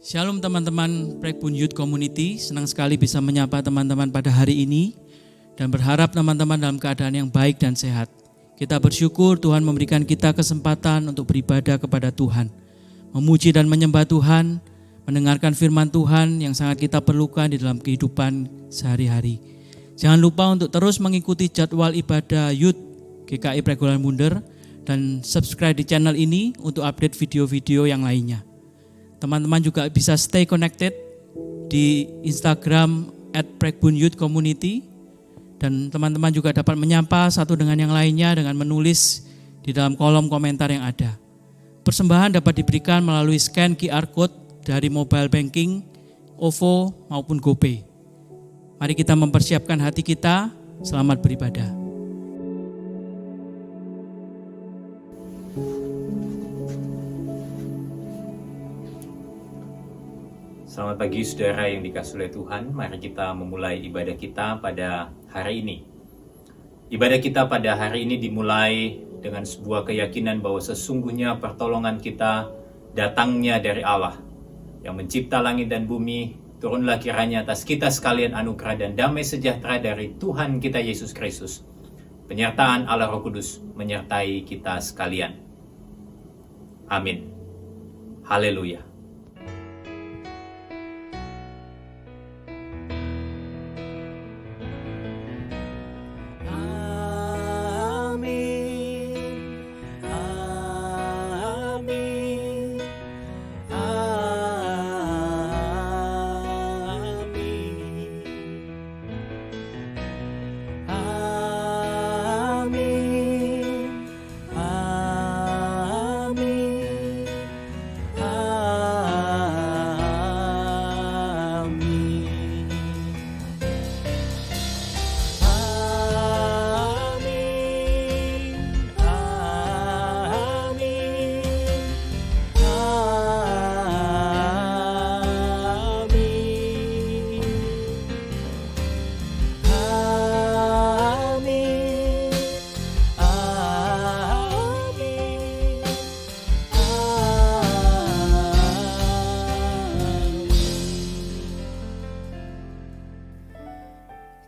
Shalom teman-teman Prekbun Youth Community, senang sekali bisa menyapa teman-teman pada hari ini dan berharap teman-teman dalam keadaan yang baik dan sehat. Kita bersyukur Tuhan memberikan kita kesempatan untuk beribadah kepada Tuhan, memuji dan menyembah Tuhan, mendengarkan firman Tuhan yang sangat kita perlukan di dalam kehidupan sehari-hari. Jangan lupa untuk terus mengikuti jadwal ibadah Youth GKI Pregolan Bunder dan subscribe di channel ini untuk update video-video yang lainnya. Teman-teman juga bisa stay connected di Instagram @prekbunyouthcommunity dan teman-teman juga dapat menyapa satu dengan yang lainnya dengan menulis di dalam kolom komentar yang ada. Persembahan dapat diberikan melalui scan QR Code dari mobile banking, OVO maupun GoPay. Mari kita mempersiapkan hati kita, selamat beribadah. Selamat pagi saudara yang dikasihi oleh Tuhan. Mari kita memulai ibadah kita pada hari ini. Ibadah kita pada hari ini dimulai dengan sebuah keyakinan bahwa sesungguhnya pertolongan kita datangnya dari Allah yang mencipta langit dan bumi. Turunlah kiranya atas kita sekalian anugerah dan damai sejahtera dari Tuhan kita Yesus Kristus. Penyertaan Allah Roh Kudus menyertai kita sekalian. Amin. Haleluya.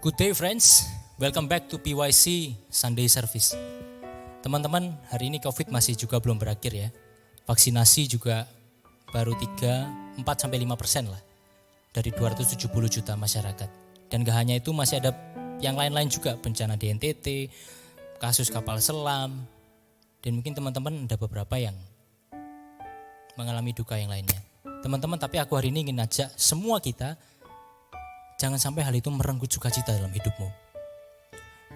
Good day friends, welcome back to PYC Sunday Service. Teman-teman, hari ini COVID masih juga belum berakhir ya. Vaksinasi juga baru 4-5% lah dari 270 juta masyarakat. Dan gak hanya itu, masih ada yang lain-lain juga, bencana di NTT, kasus kapal selam, dan mungkin teman-teman ada beberapa yang mengalami duka yang lainnya. Teman-teman, tapi aku hari ini ingin ajak semua kita, jangan sampai hal itu merenggut sukacita dalam hidupmu.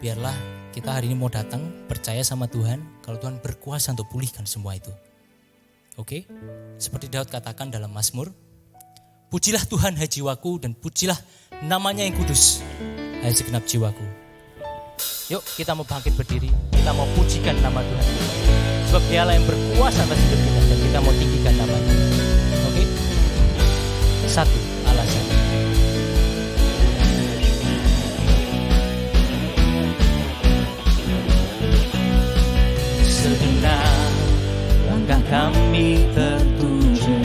Biarlah kita hari ini mau datang percaya sama Tuhan kalau Tuhan berkuasa untuk pulihkan semua itu. Oke? Seperti Daud katakan dalam Mazmur, pujilah Tuhan hai jiwaku dan pujilah namanya yang kudus hai segenap jiwaku. Yuk kita mau bangkit berdiri, kita mau pujikan nama Tuhan. Sebab Dialah yang berkuasa atas hidup kita dan kita mau tinggikan namanya. Oke? Satu alasan. Segenap langkah kami tertuju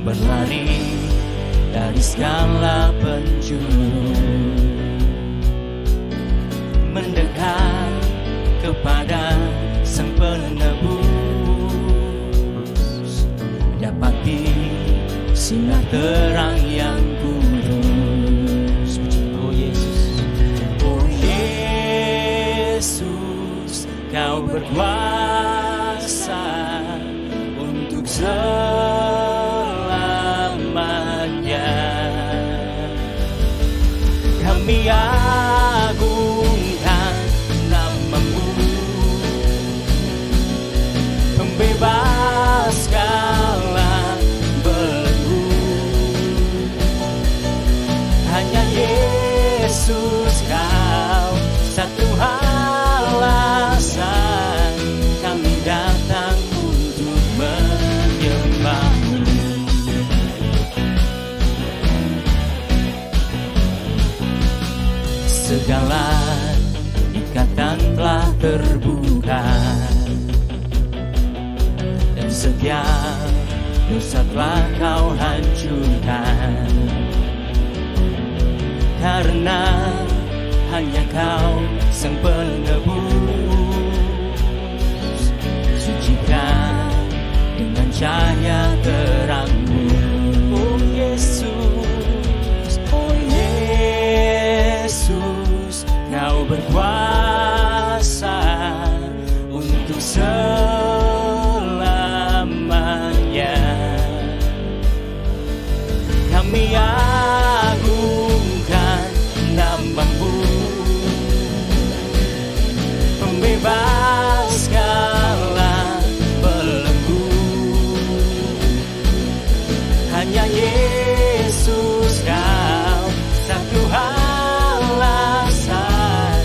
berlari dari segala penjuru, mendekat kepada Sang Penebus, dapati sinar terang yang kudus. Oh Yesus, oh Yesus, Kau berkuasa untuk selamanya. Kami agungkan nama-Mu, pembebas segala belenggu. Hanya Yesus, Kau satu alasan kami datang untuk menyembah-Mu. Segala ikatan telah terbuka dan setiap dosa telah kau hancurkan. Karena hanya kau sang penebus, sucikan dengan cahaya terangmu. Oh Yesus, oh Yesus, kau berkuasa untuk selamanya. Kami agungkan namamu, pembebas segala belenggu. Hanya Yesus kau satu alasan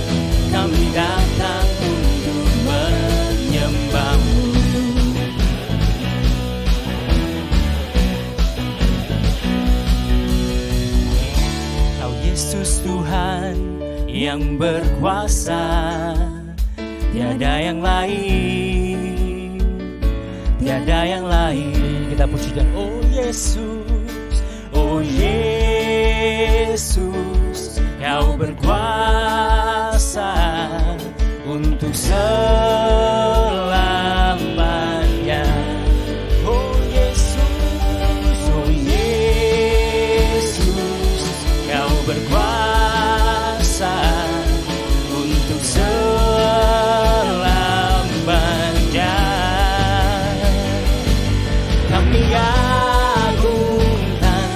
kami datang untuk menyembahmu. Kau Yesus Tuhan yang berkuasa, tiada yang lain, tiada yang lain. Kita pujikan, oh Yesus, oh Yesus, kau berkuasa untuk selamanya. Oh Yesus, oh Yesus, kau berkuasa untuk selamanya. Kami agungkan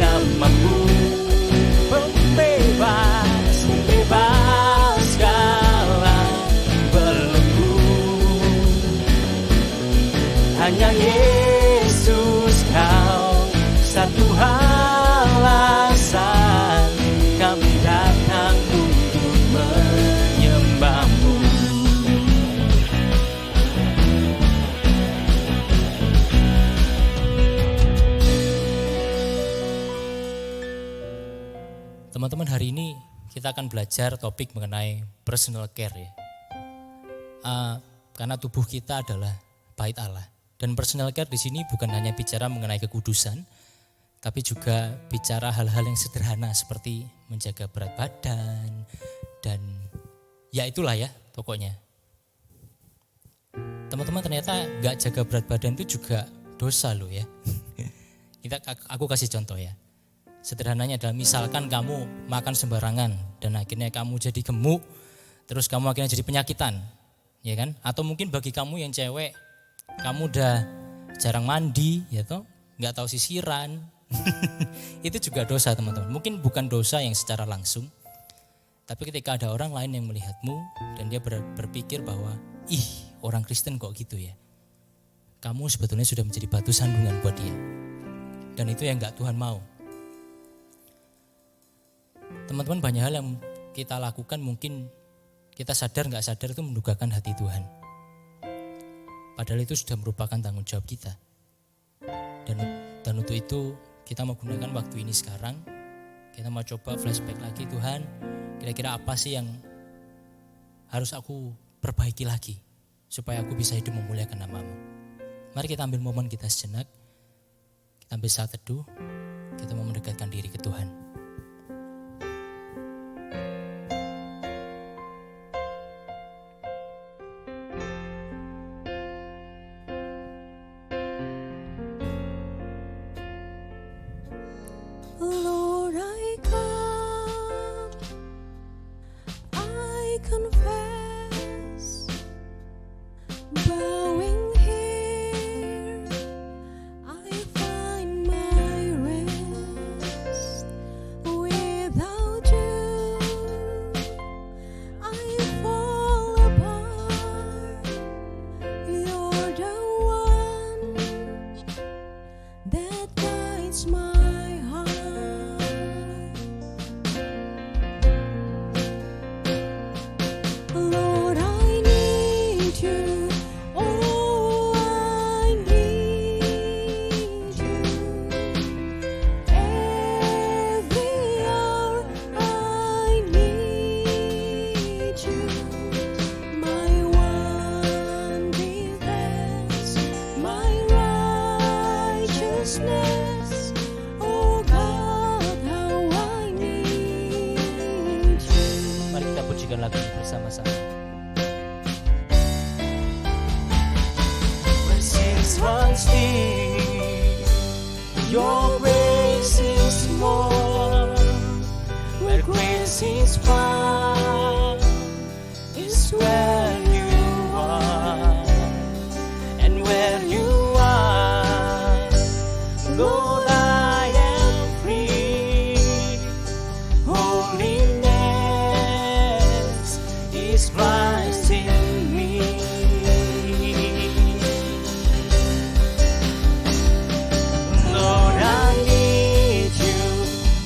namamu, pembebas, pembebas segala belenggu. Hanya Yesus kau satu alasan kami datang untuk menyembahmu. Teman-teman, hari ini kita akan belajar topik mengenai personal care ya. Karena tubuh kita adalah bait Allah. Dan personal care di sini bukan hanya bicara mengenai kekudusan, tapi juga bicara hal-hal yang sederhana seperti menjaga berat badan dan ya itulah ya pokoknya. Teman-teman, ternyata gak jaga berat badan itu juga dosa loh ya. Aku kasih contoh ya. Sederhananya adalah misalkan kamu makan sembarangan dan akhirnya kamu jadi gemuk, terus kamu akhirnya jadi penyakitan, ya kan? Atau mungkin bagi kamu yang cewek, kamu udah jarang mandi, ya toh, nggak tahu sisiran, itu juga dosa teman-teman. Mungkin bukan dosa yang secara langsung, tapi ketika ada orang lain yang melihatmu dan dia berpikir bahwa, ih orang Kristen kok gitu ya, kamu sebetulnya sudah menjadi batu sandungan buat dia, dan itu yang nggak Tuhan mau. Teman-teman, banyak hal yang kita lakukan mungkin kita sadar nggak sadar itu mendukakan hati Tuhan. Padahal itu sudah merupakan tanggung jawab kita. Dan untuk itu kita mau gunakan waktu ini sekarang. Kita mau coba flashback lagi, Tuhan kira-kira apa sih yang harus aku perbaiki lagi supaya aku bisa hidup memuliakan nama-Mu. Mari kita ambil momen kita sejenak. Kita ambil saat teduh. Kita mau mendekatkan diri ke Tuhan. Lord, I come, I confess, bowing here, I find my rest. righteousness. Oh God, how I need you. Mari kita pujikan lagu ini bersama-sama. When sins runs deep, your grace is more. Where grace is found is where you are, and where you are, Lord, I am free. Holiness is Christ in me. Lord, I need you.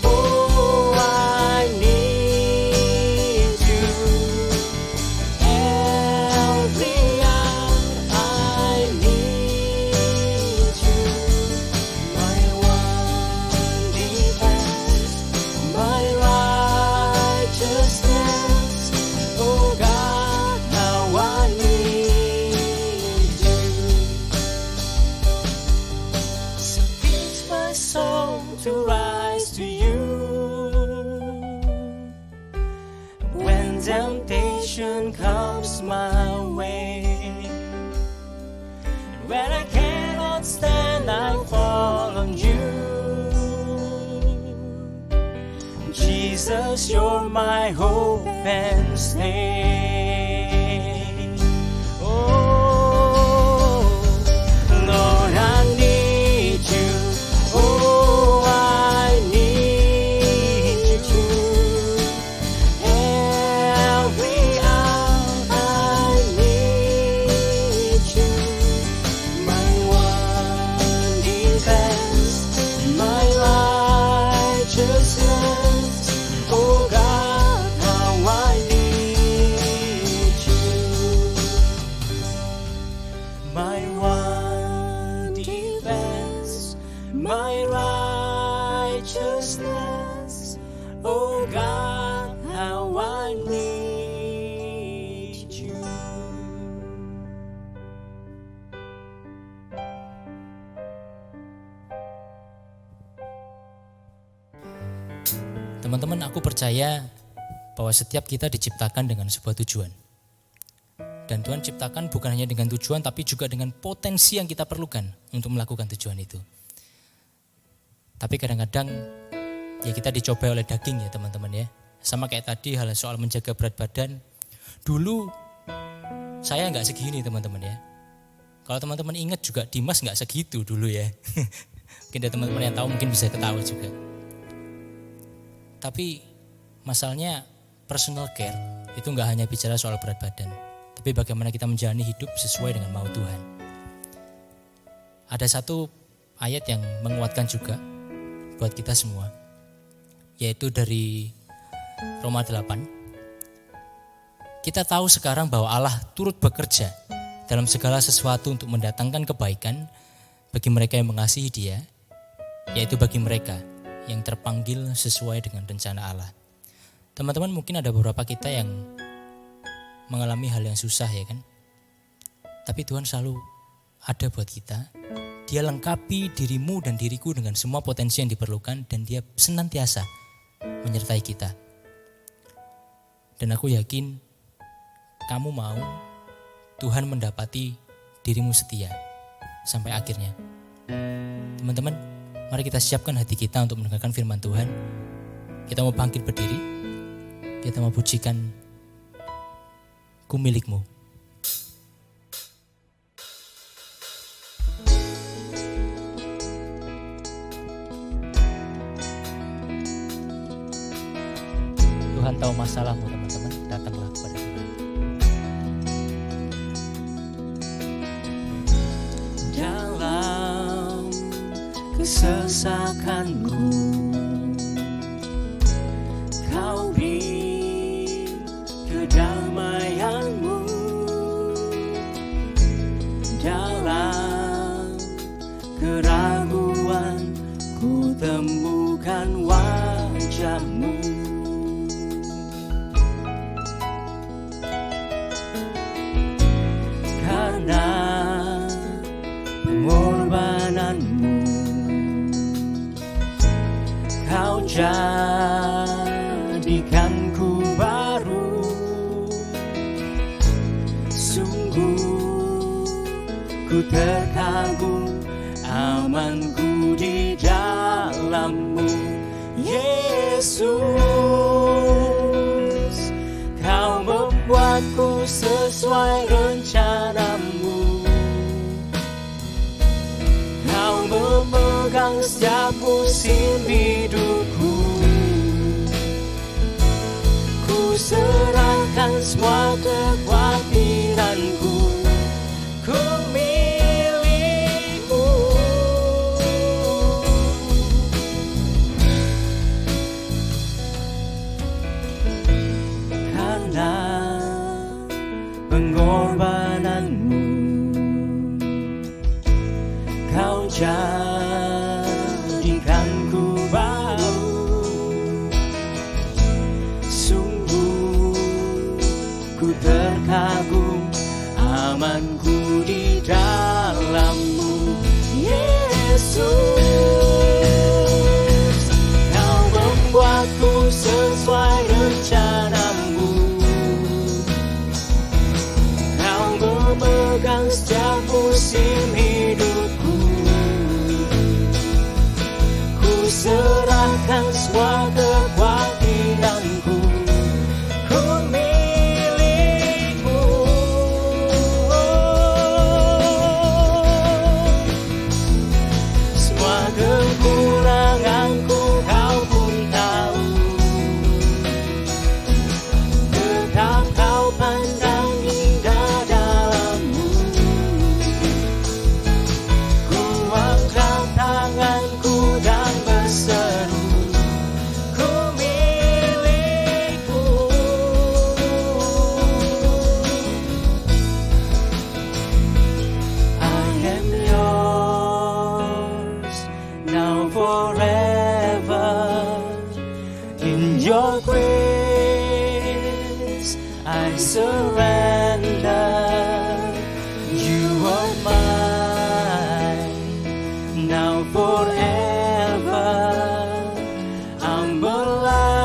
Oh, I need you. Every hour I need you. My one defense, my righteousness. Oh God, how I need you. So teach my soul to rise to you. When temptation comes my way, and when I cannot stand, I fall on you. Jesus, you're my hope and stay. Oh, Lord, I need you. Oh, I need you. Every hour I need you. My one defense, my righteousness. Oh God, how I need you. My one defense, my righteousness. Oh God, how I need you. Teman-teman, aku percaya bahwa setiap kita diciptakan dengan sebuah tujuan. Dan Tuhan ciptakan bukan hanya dengan tujuan, tapi juga dengan potensi yang kita perlukan untuk melakukan tujuan itu. Tapi kadang-kadang ya kita dicobai oleh daging ya teman-teman ya. Sama kayak tadi hal soal menjaga berat badan. Dulu saya nggak segini teman-teman ya. Kalau teman-teman ingat juga Dimas nggak segitu dulu ya. Mungkin ada teman-teman yang tahu mungkin bisa ketawa juga. Tapi masalahnya personal care itu nggak hanya bicara soal berat badan, tapi bagaimana kita menjalani hidup sesuai dengan mau Tuhan. Ada satu ayat yang menguatkan juga buat kita semua, yaitu dari Roma 8. Kita tahu sekarang bahwa Allah turut bekerja dalam segala sesuatu untuk mendatangkan kebaikan bagi mereka yang mengasihi Dia, yaitu bagi mereka yang terpanggil sesuai dengan rencana Allah. Teman-teman, mungkin ada beberapa kita yang mengalami hal yang susah ya kan. Tapi Tuhan selalu ada buat kita. Dia lengkapi dirimu dan diriku dengan semua potensi yang diperlukan, dan Dia senantiasa menyertai kita. Dan aku yakin kamu mau Tuhan mendapati dirimu setia sampai akhirnya. Teman-teman, mari kita siapkan hati kita untuk mendengarkan firman Tuhan. Kita mau bangkit berdiri. Kita mau pujikan Ku Milikmu. Tuhan tahu masalahmu teman-teman. Datanglah kepada Tuhan. Dalam kesesakanku, Kau beri kedamaianmu. Dalam keraguan, ku temukan wajah-Mu. Karena pengorbananmu, jadikanku baru. Sungguh ku terkagum, amanku di dalam-Mu, Yesus. Kau membuatku sesuai rencana-Mu. Kau memegang setiap musim hidupku. Ku serahkan semua kekhawatiranku. Ku milik-Mu. Karena pengorbanan-Mu, Kau jadikanku baru. Sungguh ku terkagum, amanku di dalam-Mu, Yesus. Kau membuatku sesuai rencana-Mu. Kau memegang setiap musim hidupku. Ku serahkan semua kekhawatiranku. Ku milik-Mu. Semua kekuranganku Kau pun tahu. Tetap Kau pandang indah dalam-Mu. Ku angkat tanganku dan berseru, ku milik-Mu. I am yours now forever. In your grace I surrender. You are mine now forever. I'm alive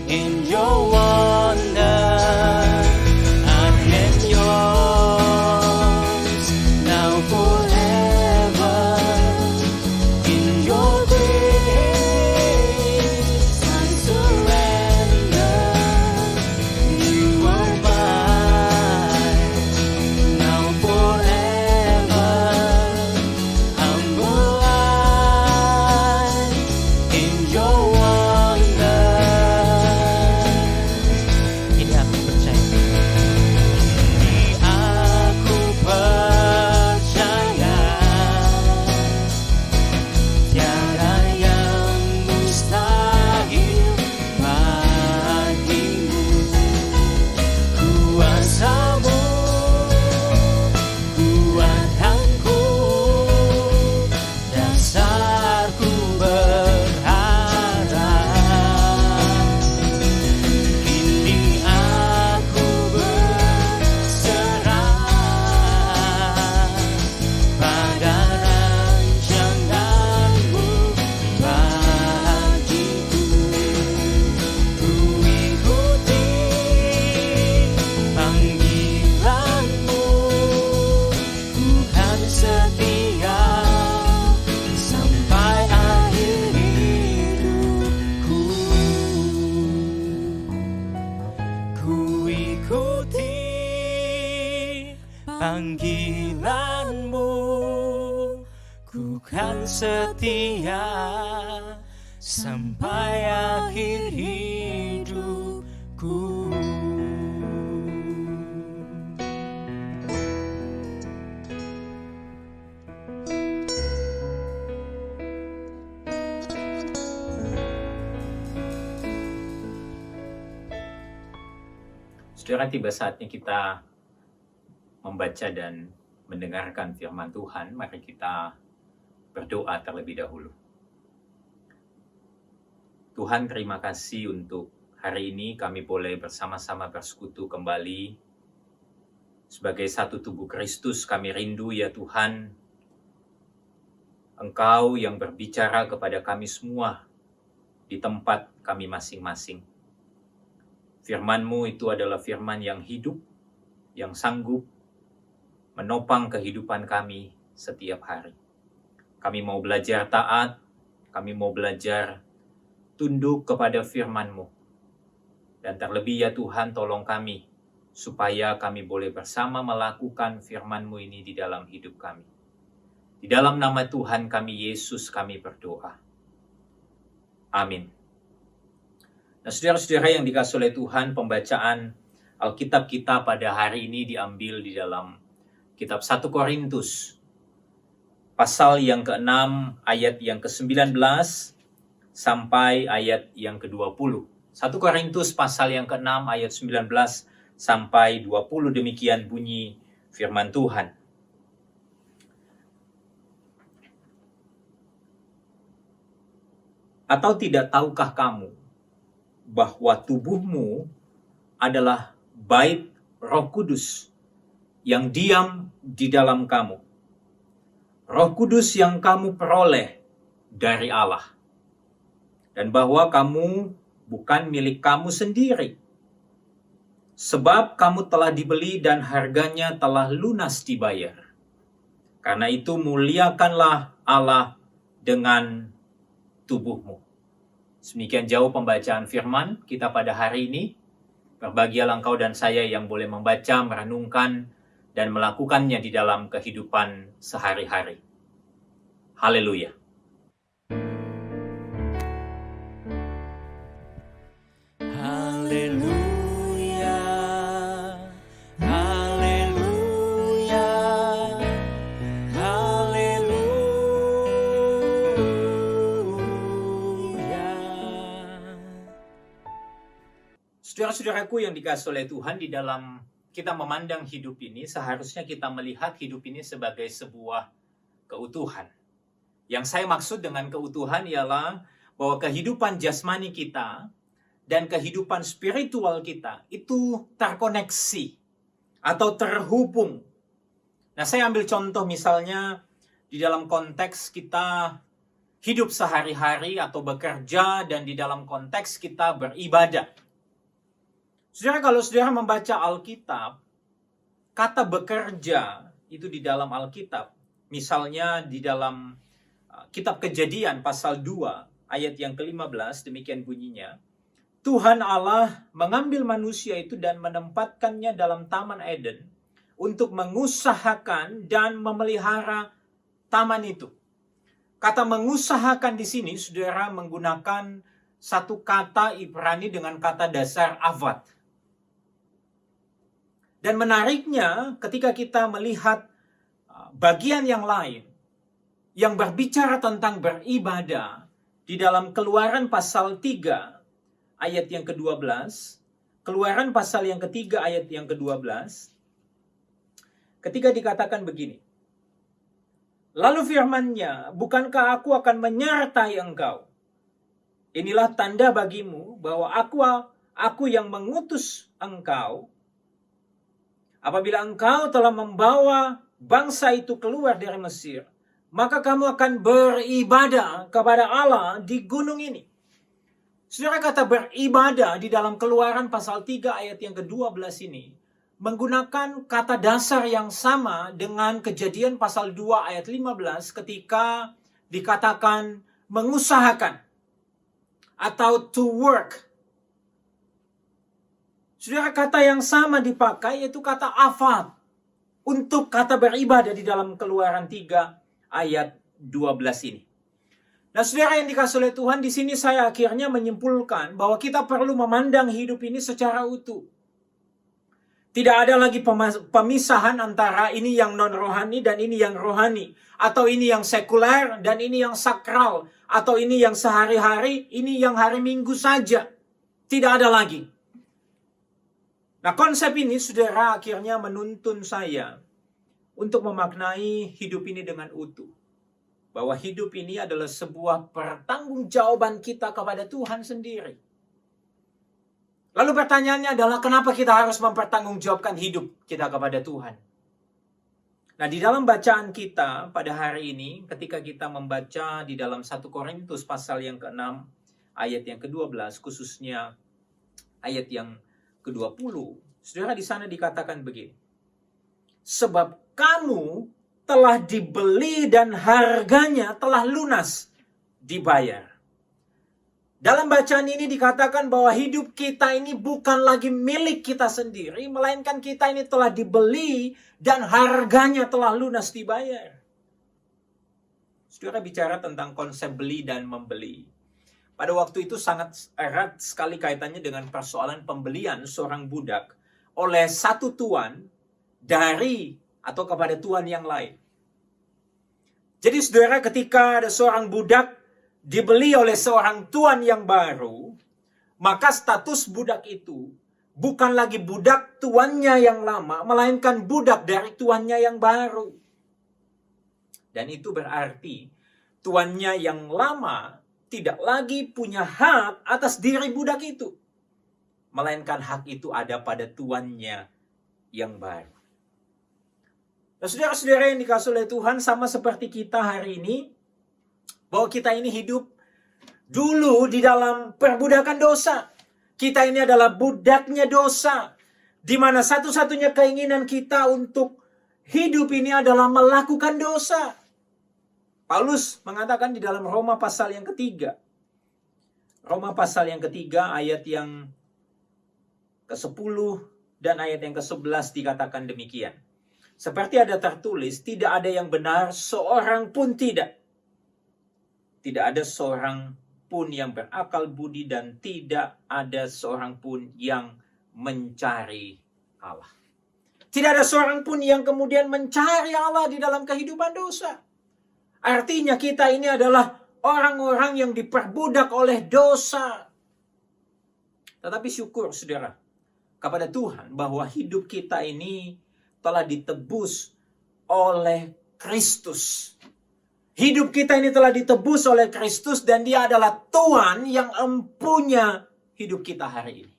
in your wonder. I am yours now forever. In your grace I surrender. You are mine now forever. I'm alive in your wonder. Ini aku percaya. Ini aku percaya. Tiada yang mustahil bagimu. Kuasa-Mu kuatkanku, dasarku berharap. Kini aku berserah pada rancangan-Mu bagiku. Ku ikuti panggilan-Mu, ku kan setia sampai akhir hidupku. Ku ikuti panggilan-Mu, ku kan setia sampai akhir hidupku. Saudara, tiba saatnya kita membaca dan mendengarkan firman Tuhan. Mari kita berdoa terlebih dahulu. Tuhan, terima kasih untuk hari ini kami boleh bersama-sama bersekutu kembali. Sebagai satu tubuh Kristus, kami rindu ya Tuhan, Engkau yang berbicara kepada kami semua di tempat kami masing-masing. Firman-Mu itu adalah firman yang hidup, yang sanggup menopang kehidupan kami setiap hari. Kami mau belajar taat, kami mau belajar tunduk kepada firman-Mu. Dan terlebih ya Tuhan, tolong kami supaya kami boleh bersama melakukan firman-Mu ini di dalam hidup kami. Di dalam nama Tuhan kami Yesus kami berdoa. Amin. Nah, saudara-saudara yang dikasihi oleh Tuhan, pembacaan Alkitab kita pada hari ini diambil di dalam kitab 1 Korintus, pasal yang ke-6, ayat yang ke-19, sampai ayat yang ke-20. 1 Korintus pasal yang ke-6, ayat 19 sampai 20, demikian bunyi firman Tuhan. Atau tidak tahukah kamu bahwa tubuhmu adalah bait Roh Kudus yang diam di dalam kamu, Roh Kudus yang kamu peroleh dari Allah, dan bahwa kamu bukan milik kamu sendiri, sebab kamu telah dibeli dan harganya telah lunas dibayar. Karena itu muliakanlah Allah dengan tubuhmu. Demikian jauh pembacaan firman kita pada hari ini. Berbahagialah engkau dan saya yang boleh membaca, merenungkan, dan melakukannya di dalam kehidupan sehari-hari. Haleluya. Haleluya, haleluya, haleluya. Saudara-saudaraku yang dikasihi oleh Tuhan, di dalam kita memandang hidup ini, seharusnya kita melihat hidup ini sebagai sebuah keutuhan. Yang saya maksud dengan keutuhan ialah bahwa kehidupan jasmani kita dan kehidupan spiritual kita itu terkoneksi atau terhubung. Nah, saya ambil contoh misalnya di dalam konteks kita hidup sehari-hari atau bekerja, dan di dalam konteks kita beribadah. Saudara, kalau saudara membaca Alkitab, kata bekerja itu di dalam Alkitab, misalnya di dalam kitab Kejadian pasal 2 ayat yang ke-15, demikian bunyinya, Tuhan Allah mengambil manusia itu dan menempatkannya dalam Taman Eden untuk mengusahakan dan memelihara taman itu. Kata mengusahakan di sini, saudara, menggunakan satu kata Ibrani dengan kata dasar avad. Dan menariknya, ketika kita melihat bagian yang lain yang berbicara tentang beribadah di dalam Keluaran pasal 3 ayat yang ke-12, Keluaran pasal yang ketiga ayat yang ke-12, ketika dikatakan begini, lalu firman-Nya, bukankah aku akan menyertai engkau? Inilah tanda bagimu bahwa aku yang mengutus engkau. Apabila engkau telah membawa bangsa itu keluar dari Mesir, maka kamu akan beribadah kepada Allah di gunung ini. Saudara, kata beribadah di dalam Keluaran pasal 3 ayat yang ke-12 ini menggunakan kata dasar yang sama dengan Kejadian pasal 2 ayat 15 ketika dikatakan mengusahakan atau to work. Saudara, kata yang sama dipakai yaitu kata afad untuk kata beribadah di dalam Keluaran 3 ayat 12 ini. Nah, saudara yang dikasihi oleh Tuhan, di sini saya akhirnya menyimpulkan bahwa kita perlu memandang hidup ini secara utuh. Tidak ada lagi pemisahan antara ini yang non-rohani dan ini yang rohani. Atau ini yang sekuler dan ini yang sakral. Atau ini yang sehari-hari, ini yang hari Minggu saja. Tidak ada lagi. Nah, konsep ini, saudara, akhirnya menuntun saya untuk memaknai hidup ini dengan utuh. Bahwa hidup ini adalah sebuah pertanggungjawaban kita kepada Tuhan sendiri. Lalu pertanyaannya adalah, kenapa kita harus mempertanggungjawabkan hidup kita kepada Tuhan? Nah, di dalam bacaan kita pada hari ini, ketika kita membaca di dalam 1 Korintus pasal yang ke-6, ayat yang ke-12, khususnya ayat yang ke-20, saudara, di sana dikatakan begini. Sebab kamu telah dibeli dan harganya telah lunas dibayar. Dalam bacaan ini dikatakan bahwa hidup kita ini bukan lagi milik kita sendiri, melainkan kita ini telah dibeli dan harganya telah lunas dibayar. Saudara, bicara tentang konsep beli dan membeli. Pada waktu itu sangat erat sekali kaitannya dengan persoalan pembelian seorang budak oleh satu tuan dari atau kepada tuan yang lain. Jadi saudara, ketika ada seorang budak dibeli oleh seorang tuan yang baru, maka status budak itu bukan lagi budak tuannya yang lama, melainkan budak dari tuannya yang baru. Dan itu berarti tuannya yang lama tidak lagi punya hak atas diri budak itu, melainkan hak itu ada pada tuannya yang baru. Nah, saudara-saudara yang dikasihi oleh Tuhan, sama seperti kita hari ini, bahwa kita ini hidup dulu di dalam perbudakan dosa. Kita ini adalah budaknya dosa, di mana satu-satunya keinginan kita untuk hidup ini adalah melakukan dosa. Paulus mengatakan di dalam Roma pasal yang ketiga. Roma pasal yang ketiga ayat yang ke-10 dan ayat yang ke-11 dikatakan demikian. Seperti ada tertulis, tidak ada yang benar, seorang pun tidak. Tidak ada seorang pun yang berakal budi dan tidak ada seorang pun yang mencari Allah. Tidak ada seorang pun yang kemudian mencari Allah di dalam kehidupan dosa. Artinya kita ini adalah orang-orang yang diperbudak oleh dosa. Tetapi syukur saudara kepada Tuhan bahwa hidup kita ini telah ditebus oleh Kristus. Hidup kita ini telah ditebus oleh Kristus dan Dia adalah Tuhan yang empunya hidup kita hari ini.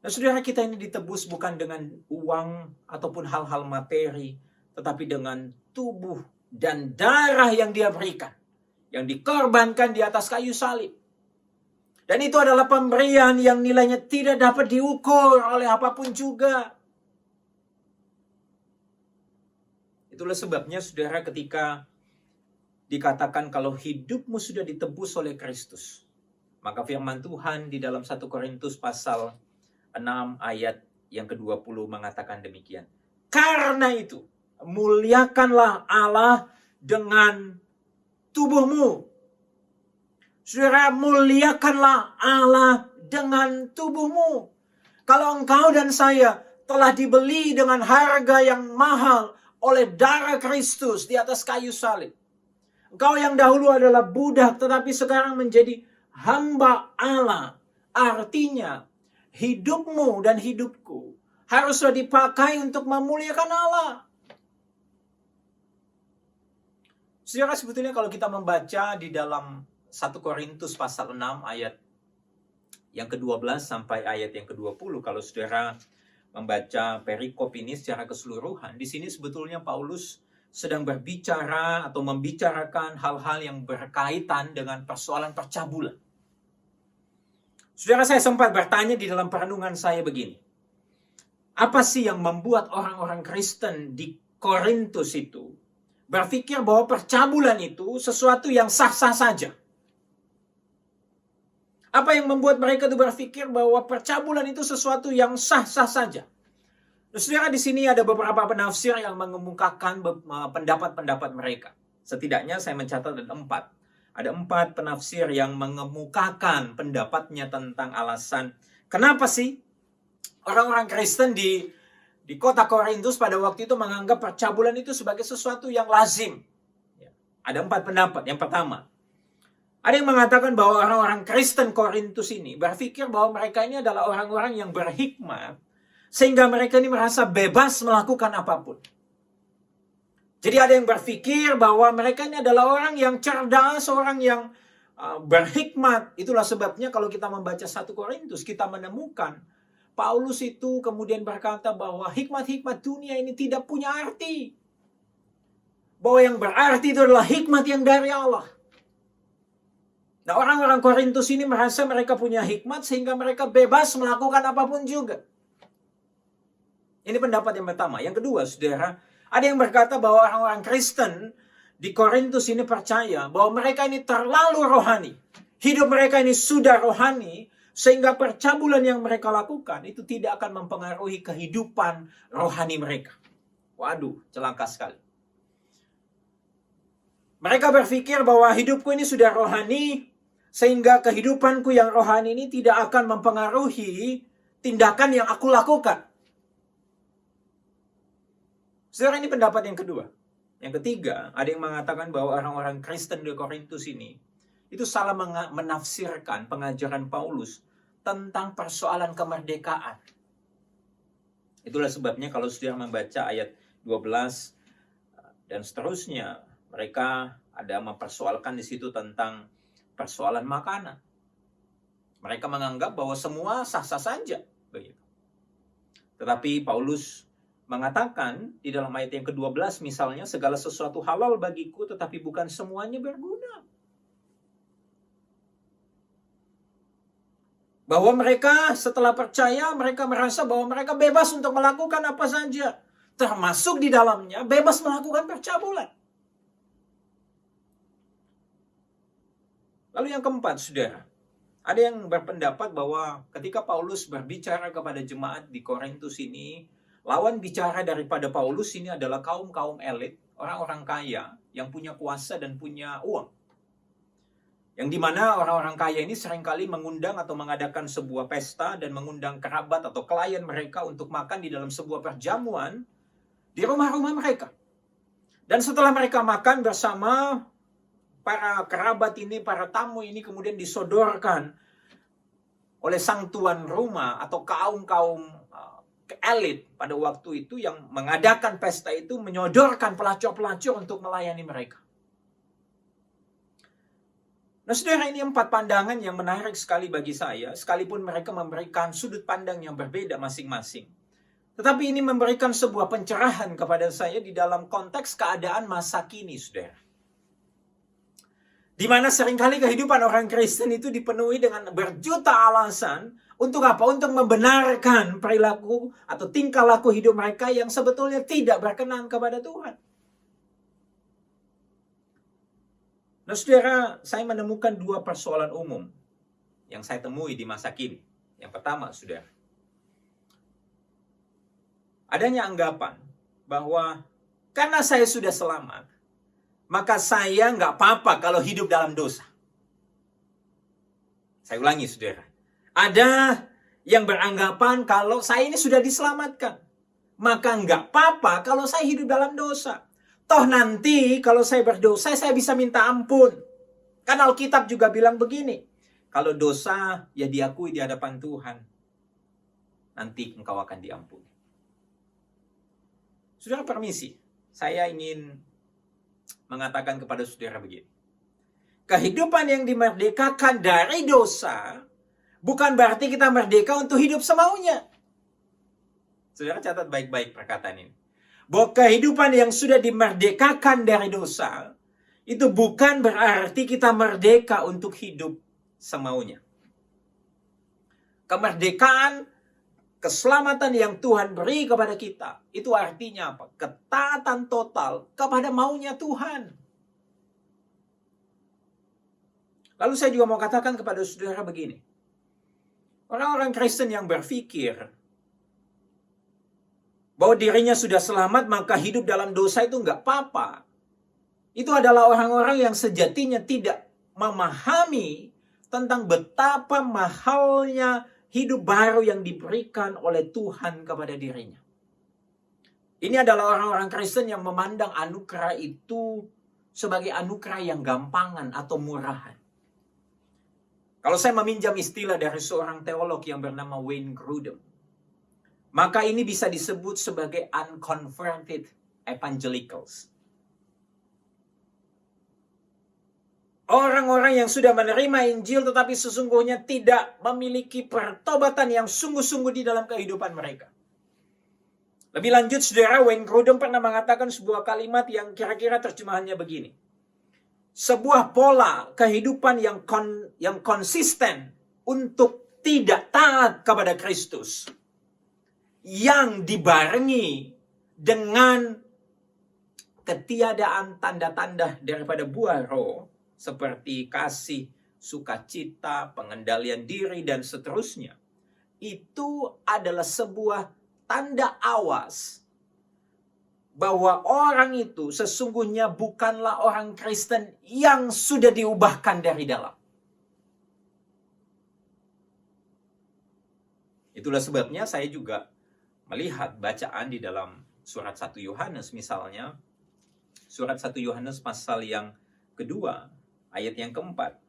Nah, saudara, kita ini ditebus bukan dengan uang ataupun hal-hal materi, tetapi dengan tubuh dan darah yang Dia berikan, yang dikorbankan di atas kayu salib. Dan itu adalah pemberian yang nilainya tidak dapat diukur oleh apapun juga. Itulah sebabnya saudara, ketika dikatakan kalau hidupmu sudah ditebus oleh Kristus, maka firman Tuhan di dalam 1 Korintus pasal 6 ayat yang ke-20 mengatakan demikian. Karena itu, muliakanlah Allah dengan tubuhmu. Saudara, muliakanlah Allah dengan tubuhmu. Kalau engkau dan saya telah dibeli dengan harga yang mahal oleh darah Kristus di atas kayu salib. Engkau yang dahulu adalah budak tetapi sekarang menjadi hamba Allah. Artinya hidupmu dan hidupku haruslah dipakai untuk memuliakan Allah. Saudara, sebetulnya kalau kita membaca di dalam 1 Korintus pasal 6 ayat yang ke-12 sampai ayat yang ke-20, kalau saudara membaca perikop ini secara keseluruhan, di sini sebetulnya Paulus sedang berbicara atau membicarakan hal-hal yang berkaitan dengan persoalan percabulan. Saudara, saya sempat bertanya di dalam perenungan saya begini. Apa sih yang membuat orang-orang Kristen di Korintus itu berpikir bahwa percabulan itu sesuatu yang sah-sah saja? Apa yang membuat mereka itu berpikir bahwa percabulan itu sesuatu yang sah-sah saja? Nah, saudara, di sini ada beberapa penafsir yang mengemukakan pendapat-pendapat mereka. Setidaknya saya mencatat ada 4. Ada 4 penafsir yang mengemukakan pendapatnya tentang alasan kenapa sih orang-orang Kristen di kota Korintus pada waktu itu menganggap percabulan itu sebagai sesuatu yang lazim. Ada 4 pendapat. Yang pertama, ada yang mengatakan bahwa orang-orang Kristen Korintus ini berpikir bahwa mereka ini adalah orang-orang yang berhikmat, sehingga mereka ini merasa bebas melakukan apapun. Jadi ada yang berpikir bahwa mereka ini adalah orang yang cerdas, orang yang berhikmat. Itulah sebabnya kalau kita membaca 1 Korintus, kita menemukan Paulus itu kemudian berkata bahwa hikmat-hikmat dunia ini tidak punya arti. Bahwa yang berarti itu adalah hikmat yang dari Allah. Nah, orang-orang Korintus ini merasa mereka punya hikmat sehingga mereka bebas melakukan apapun juga. Ini pendapat yang pertama. Yang kedua, saudara, ada yang berkata bahwa orang-orang Kristen di Korintus ini percaya bahwa mereka ini terlalu rohani. Hidup mereka ini sudah rohani, sehingga percabulan yang mereka lakukan itu tidak akan mempengaruhi kehidupan rohani mereka. Waduh, celaka sekali. Mereka berpikir bahwa hidupku ini sudah rohani, sehingga kehidupanku yang rohani ini tidak akan mempengaruhi tindakan yang aku lakukan. Saudara, ini pendapat yang kedua. Yang ketiga, ada yang mengatakan bahwa orang-orang Kristen di Korintus ini itu salah menafsirkan pengajaran Paulus tentang persoalan kemerdekaan. Itulah sebabnya kalau saudara membaca ayat 12 dan seterusnya, mereka ada mempersoalkan di situ tentang persoalan makanan. Mereka menganggap bahwa semua sah-sah saja, begitu. Tetapi Paulus mengatakan di dalam ayat yang ke-12 misalnya, segala sesuatu halal bagiku tetapi bukan semuanya berguna. Bahwa mereka setelah percaya, mereka merasa bahwa mereka bebas untuk melakukan apa saja. Termasuk di dalamnya bebas melakukan percabulan. Lalu yang keempat, saudara. Ada yang berpendapat bahwa ketika Paulus berbicara kepada jemaat di Korintus ini, lawan bicara daripada Paulus ini adalah kaum-kaum elit, orang-orang kaya yang punya kuasa dan punya uang. Yang dimana orang-orang kaya ini seringkali mengundang atau mengadakan sebuah pesta dan mengundang kerabat atau klien mereka untuk makan di dalam sebuah perjamuan di rumah-rumah mereka. Dan setelah mereka makan bersama, para kerabat ini, para tamu ini kemudian disodorkan oleh sang tuan rumah atau kaum-kaum elit pada waktu itu yang mengadakan pesta itu menyodorkan pelacur-pelacur untuk melayani mereka. Nah, saudara, ini 4 pandangan yang menarik sekali bagi saya, sekalipun mereka memberikan sudut pandang yang berbeda masing-masing. Tetapi ini memberikan sebuah pencerahan kepada saya di dalam konteks keadaan masa kini, saudara. Di mana seringkali kehidupan orang Kristen itu dipenuhi dengan berjuta alasan untuk apa? Untuk membenarkan perilaku atau tingkah laku hidup mereka yang sebetulnya tidak berkenan kepada Tuhan. Nah, saudara, saya menemukan 2 persoalan umum yang saya temui di masa kini. Yang pertama, saudara, adanya anggapan bahwa karena saya sudah selamat, maka saya nggak apa-apa kalau hidup dalam dosa. Saya ulangi, saudara. Ada yang beranggapan kalau saya ini sudah diselamatkan, maka nggak apa-apa kalau saya hidup dalam dosa. Toh nanti kalau saya berdosa, saya bisa minta ampun. Kan Alkitab juga bilang begini, kalau dosa ya diakui di hadapan Tuhan, nanti engkau akan diampuni. Saudara, permisi, saya ingin mengatakan kepada saudara begini. Kehidupan yang dimerdekakan dari dosa bukan berarti kita merdeka untuk hidup semaunya. Saudara, catat baik-baik perkataan ini. Bahwa kehidupan yang sudah dimerdekakan dari dosa itu bukan berarti kita merdeka untuk hidup semaunya. Kemerdekaan, keselamatan yang Tuhan beri kepada kita, itu artinya apa? Ketaatan total kepada maunya Tuhan. Lalu saya juga mau katakan kepada saudara begini. Orang-orang Kristen yang berpikir bahwa dirinya sudah selamat maka hidup dalam dosa itu nggak apa-apa, itu adalah orang-orang yang sejatinya tidak memahami tentang betapa mahalnya hidup baru yang diberikan oleh Tuhan kepada dirinya. Ini adalah orang-orang Kristen yang memandang anugerah itu sebagai anugerah yang gampangan atau murahan. Kalau saya meminjam istilah dari seorang teolog yang bernama Wayne Grudem, maka ini bisa disebut sebagai unconverted evangelicals. orang-orang yang sudah menerima Injil tetapi sesungguhnya tidak memiliki pertobatan yang sungguh-sungguh di dalam kehidupan mereka. Lebih lanjut, saudara, Wayne Grudem pernah mengatakan sebuah kalimat yang kira-kira terjemahannya begini. Sebuah pola kehidupan yang konsisten untuk tidak taat kepada Kristus, yang dibarengi dengan ketiadaan tanda-tanda daripada buah roh, seperti kasih, sukacita, pengendalian diri, dan seterusnya. Itu adalah sebuah tanda awas bahwa orang itu sesungguhnya bukanlah orang Kristen yang sudah diubahkan dari dalam. Itulah sebabnya saya juga melihat bacaan di dalam surat 1 Yohanes misalnya. Surat 1 Yohanes pasal yang kedua, ayat yang keempat.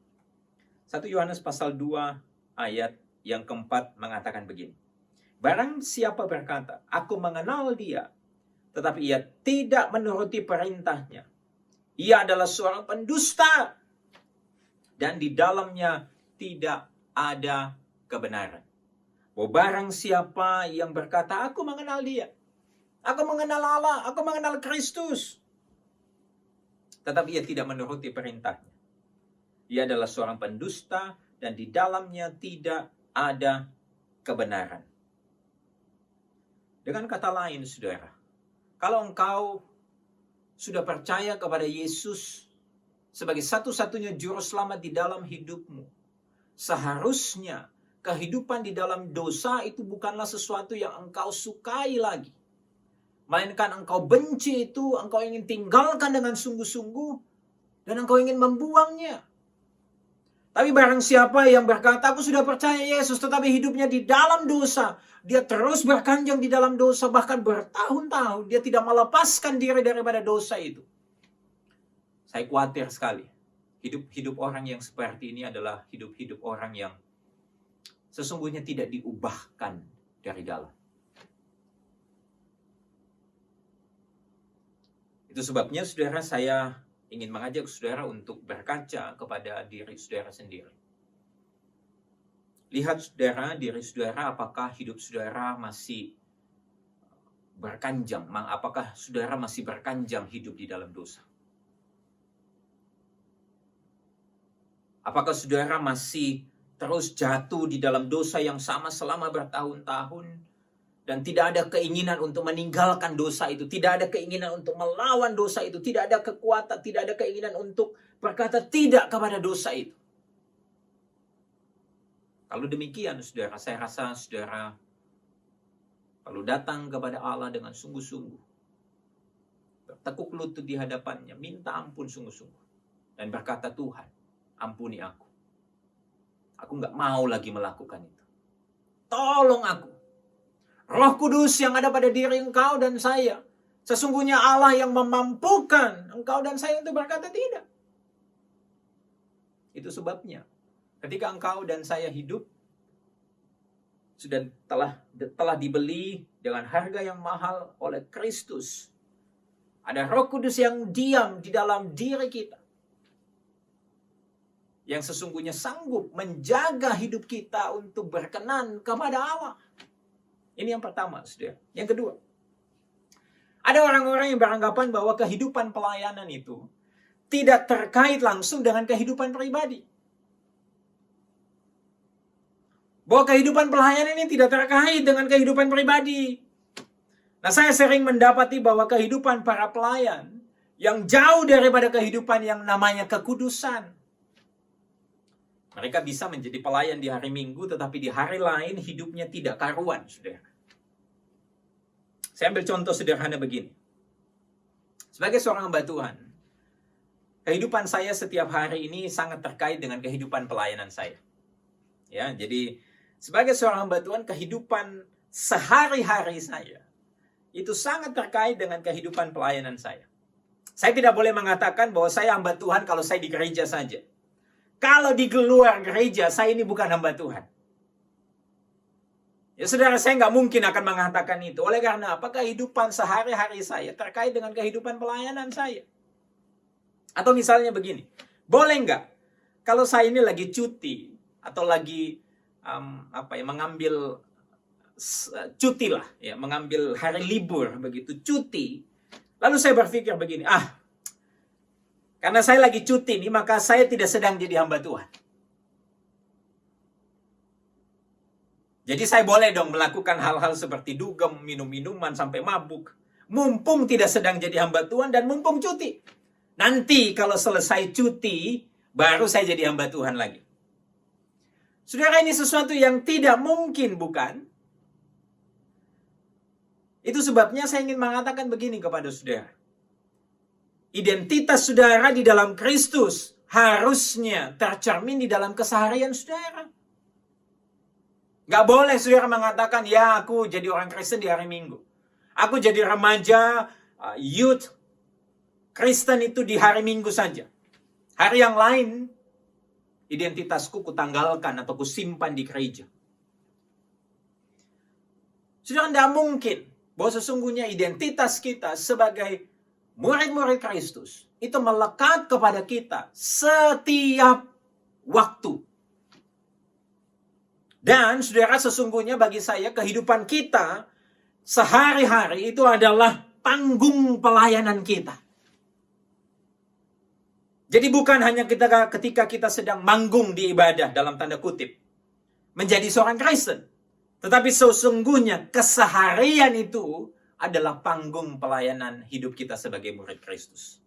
1 Yohanes pasal 2, ayat yang keempat mengatakan begini. Barang siapa berkata, aku mengenal dia, tetapi ia tidak menuruti perintahnya, ia adalah seorang pendusta, dan di dalamnya tidak ada kebenaran. Barang siapa yang berkata, aku mengenal dia, aku mengenal Allah, aku mengenal Kristus, tetapi ia tidak menuruti perintahnya, ia adalah seorang pendusta, dan di dalamnya tidak ada kebenaran. Dengan kata lain, saudara, kalau engkau sudah percaya kepada Yesus sebagai satu-satunya juru selamat di dalam hidupmu, seharusnya kehidupan di dalam dosa itu bukanlah sesuatu yang engkau sukai lagi. Melainkan engkau benci itu, engkau ingin tinggalkan dengan sungguh-sungguh, dan engkau ingin membuangnya. Tapi barang siapa yang berkata, aku sudah percaya Yesus, tetapi hidupnya di dalam dosa, dia terus berkanjang di dalam dosa, bahkan bertahun-tahun, dia tidak melepaskan diri daripada dosa itu. Saya khawatir sekali. Hidup orang yang seperti ini adalah hidup orang yang sesungguhnya tidak diubahkan dari dalam. Itu sebabnya, saudara, saya ingin mengajak saudara untuk berkaca kepada diri saudara sendiri. Lihat, saudara, diri saudara, apakah hidup saudara masih berkanjang? Apakah saudara masih berkanjang hidup di dalam dosa? Apakah saudara masih terus jatuh di dalam dosa yang sama selama bertahun-tahun? Dan tidak ada keinginan untuk meninggalkan dosa itu. Tidak ada keinginan untuk melawan dosa itu. Tidak ada kekuatan, tidak ada keinginan untuk berkata tidak kepada dosa itu. Kalau demikian, saudara, saya rasa saudara perlu datang kepada Allah dengan sungguh-sungguh. Bertekuk lutut di hadapannya, minta ampun sungguh-sungguh. Dan berkata, Tuhan, ampuni aku. Aku nggak mau lagi melakukan itu. Tolong aku. Roh Kudus yang ada pada diri engkau dan saya, sesungguhnya Allah yang memampukan engkau dan saya untuk berkata tidak. Itu sebabnya, ketika engkau dan saya hidup, sudah telah dibeli dengan harga yang mahal oleh Kristus. Ada Roh Kudus yang diam di dalam diri kita, yang sesungguhnya sanggup menjaga hidup kita untuk berkenan kepada Allah. Ini yang pertama, saudara. Yang kedua, ada orang-orang yang beranggapan bahwa kehidupan pelayanan itu tidak terkait langsung dengan kehidupan pribadi. Bahwa kehidupan pelayanan ini tidak terkait dengan kehidupan pribadi. Nah, saya sering mendapati bahwa kehidupan para pelayan yang jauh daripada kehidupan yang namanya kekudusan. Mereka bisa menjadi pelayan di hari Minggu, tetapi di hari lain hidupnya tidak karuan, saudara. Saya ambil contoh sederhana begini. Sebagai seorang hamba Tuhan, kehidupan saya setiap hari ini sangat terkait dengan kehidupan pelayanan saya. Ya, jadi sebagai seorang hamba Tuhan, kehidupan sehari-hari saya itu sangat terkait dengan kehidupan pelayanan saya. Saya tidak boleh mengatakan bahwa saya hamba Tuhan kalau saya di gereja saja. Kalau di luar gereja, saya ini bukan hamba Tuhan. Ya saudara, saya nggak mungkin akan mengatakan itu. Oleh karena apa? Kehidupan sehari-hari saya terkait dengan kehidupan pelayanan saya. Atau misalnya begini, boleh nggak kalau saya ini lagi cuti atau lagi mengambil cuti lah, ya, mengambil hari libur begitu, cuti. Lalu saya berpikir begini, karena saya lagi cuti nih, maka saya tidak sedang jadi hamba Tuhan. Jadi saya boleh dong melakukan hal-hal seperti dugem, minum-minuman sampai mabuk. Mumpung tidak sedang jadi hamba Tuhan dan mumpung cuti. Nanti kalau selesai cuti, baru saya jadi hamba Tuhan lagi. Saudara, ini sesuatu yang tidak mungkin, bukan? Itu sebabnya saya ingin mengatakan begini kepada saudara. Identitas saudara di dalam Kristus harusnya tercermin di dalam keseharian saudara. Gak boleh saudara mengatakan, ya aku jadi orang Kristen di hari Minggu. Aku jadi remaja, youth Kristen itu di hari Minggu saja. Hari yang lain, identitasku kutanggalkan atau kusimpan di gereja. Saudara, tidak mungkin bahwa sesungguhnya identitas kita sebagai murid-murid Kristus itu melekat kepada kita setiap waktu. Dan saudara, sesungguhnya bagi saya kehidupan kita sehari-hari itu adalah panggung pelayanan kita. Jadi bukan hanya ketika kita sedang manggung di ibadah dalam tanda kutip menjadi seorang Kristen. Tetapi sesungguhnya keseharian itu adalah panggung pelayanan hidup kita sebagai murid Kristus.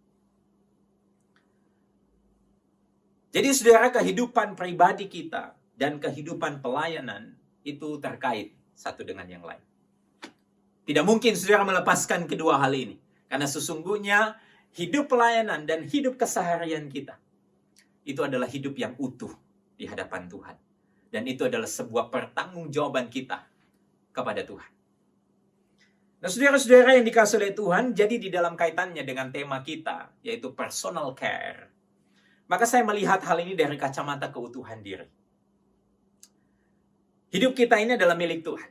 Jadi saudara, kehidupan pribadi kita dan kehidupan pelayanan itu terkait satu dengan yang lain. Tidak mungkin saudara melepaskan kedua hal ini. Karena sesungguhnya hidup pelayanan dan hidup keseharian kita itu adalah hidup yang utuh di hadapan Tuhan. Dan itu adalah sebuah pertanggungjawaban kita kepada Tuhan. Nah, saudara-saudara yang dikasihi oleh Tuhan, jadi di dalam kaitannya dengan tema kita, yaitu personal care, maka saya melihat hal ini dari kacamata keutuhan diri. Hidup kita ini adalah milik Tuhan.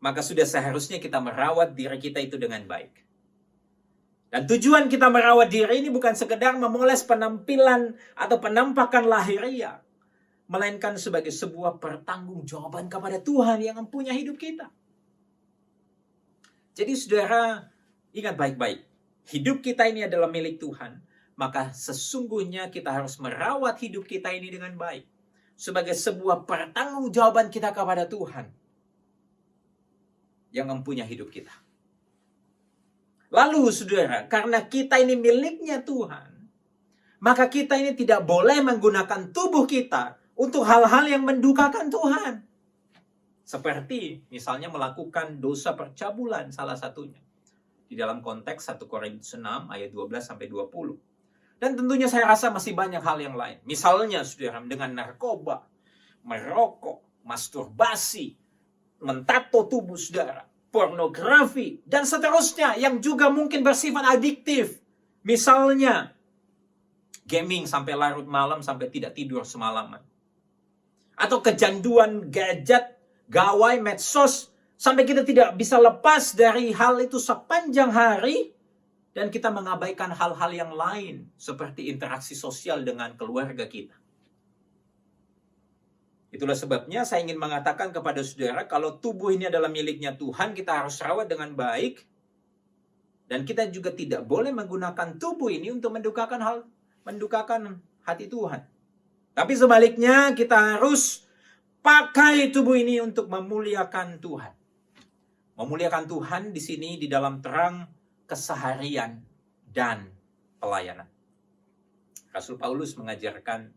Maka sudah seharusnya kita merawat diri kita itu dengan baik. Dan tujuan kita merawat diri ini bukan sekedar memoles penampilan atau penampakan lahiriah, melainkan sebagai sebuah pertanggungjawaban kepada Tuhan yang mempunyai hidup kita. Jadi saudara, ingat baik-baik. Hidup kita ini adalah milik Tuhan. Maka sesungguhnya kita harus merawat hidup kita ini dengan baik. Sebagai sebuah pertanggungjawaban kita kepada Tuhan yang mempunyai hidup kita. Lalu saudara, karena kita ini miliknya Tuhan, maka kita ini tidak boleh menggunakan tubuh kita untuk hal-hal yang mendukakan Tuhan. Seperti misalnya melakukan dosa percabulan salah satunya. Di dalam konteks 1 Korintus 6 ayat 12-20. Dan tentunya saya rasa masih banyak hal yang lain. Misalnya saudara, dengan narkoba, merokok, masturbasi, mentato tubuh saudara, pornografi, dan seterusnya yang juga mungkin bersifat adiktif. Misalnya gaming sampai larut malam sampai tidak tidur semalaman. Atau kecanduan gadget, gawai, medsos, sampai kita tidak bisa lepas dari hal itu sepanjang hari, dan kita mengabaikan hal-hal yang lain, seperti interaksi sosial dengan keluarga kita. Itulah sebabnya saya ingin mengatakan kepada saudara, kalau tubuh ini adalah miliknya Tuhan, kita harus rawat dengan baik, dan kita juga tidak boleh menggunakan tubuh ini untuk mendukakan hati Tuhan. Tapi sebaliknya kita harus pakai tubuh ini untuk memuliakan Tuhan. Memuliakan Tuhan di sini di dalam terang keseharian dan pelayanan. Rasul Paulus mengajarkan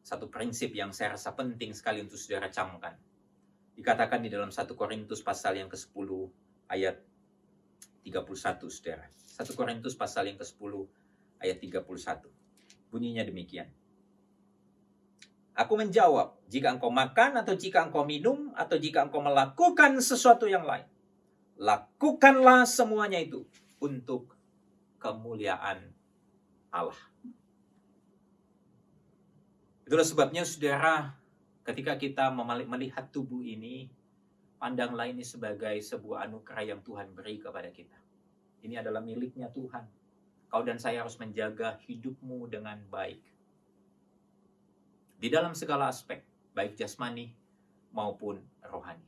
satu prinsip yang saya rasa penting sekali untuk saudara camkan. Dikatakan di dalam 1 Korintus pasal yang ke-10 ayat 31, saudara. 1 Korintus pasal yang ke-10 ayat 31. Bunyinya demikian. Aku menjawab, jika engkau makan atau jika engkau minum atau jika engkau melakukan sesuatu yang lain, lakukanlah semuanya itu untuk kemuliaan Allah. Itulah sebabnya saudara, ketika kita melihat tubuh ini, pandanglah ini sebagai sebuah anugerah yang Tuhan beri kepada kita. Ini adalah miliknya Tuhan. Kau dan saya harus menjaga hidupmu dengan baik. di dalam segala aspek, baik jasmani maupun rohani.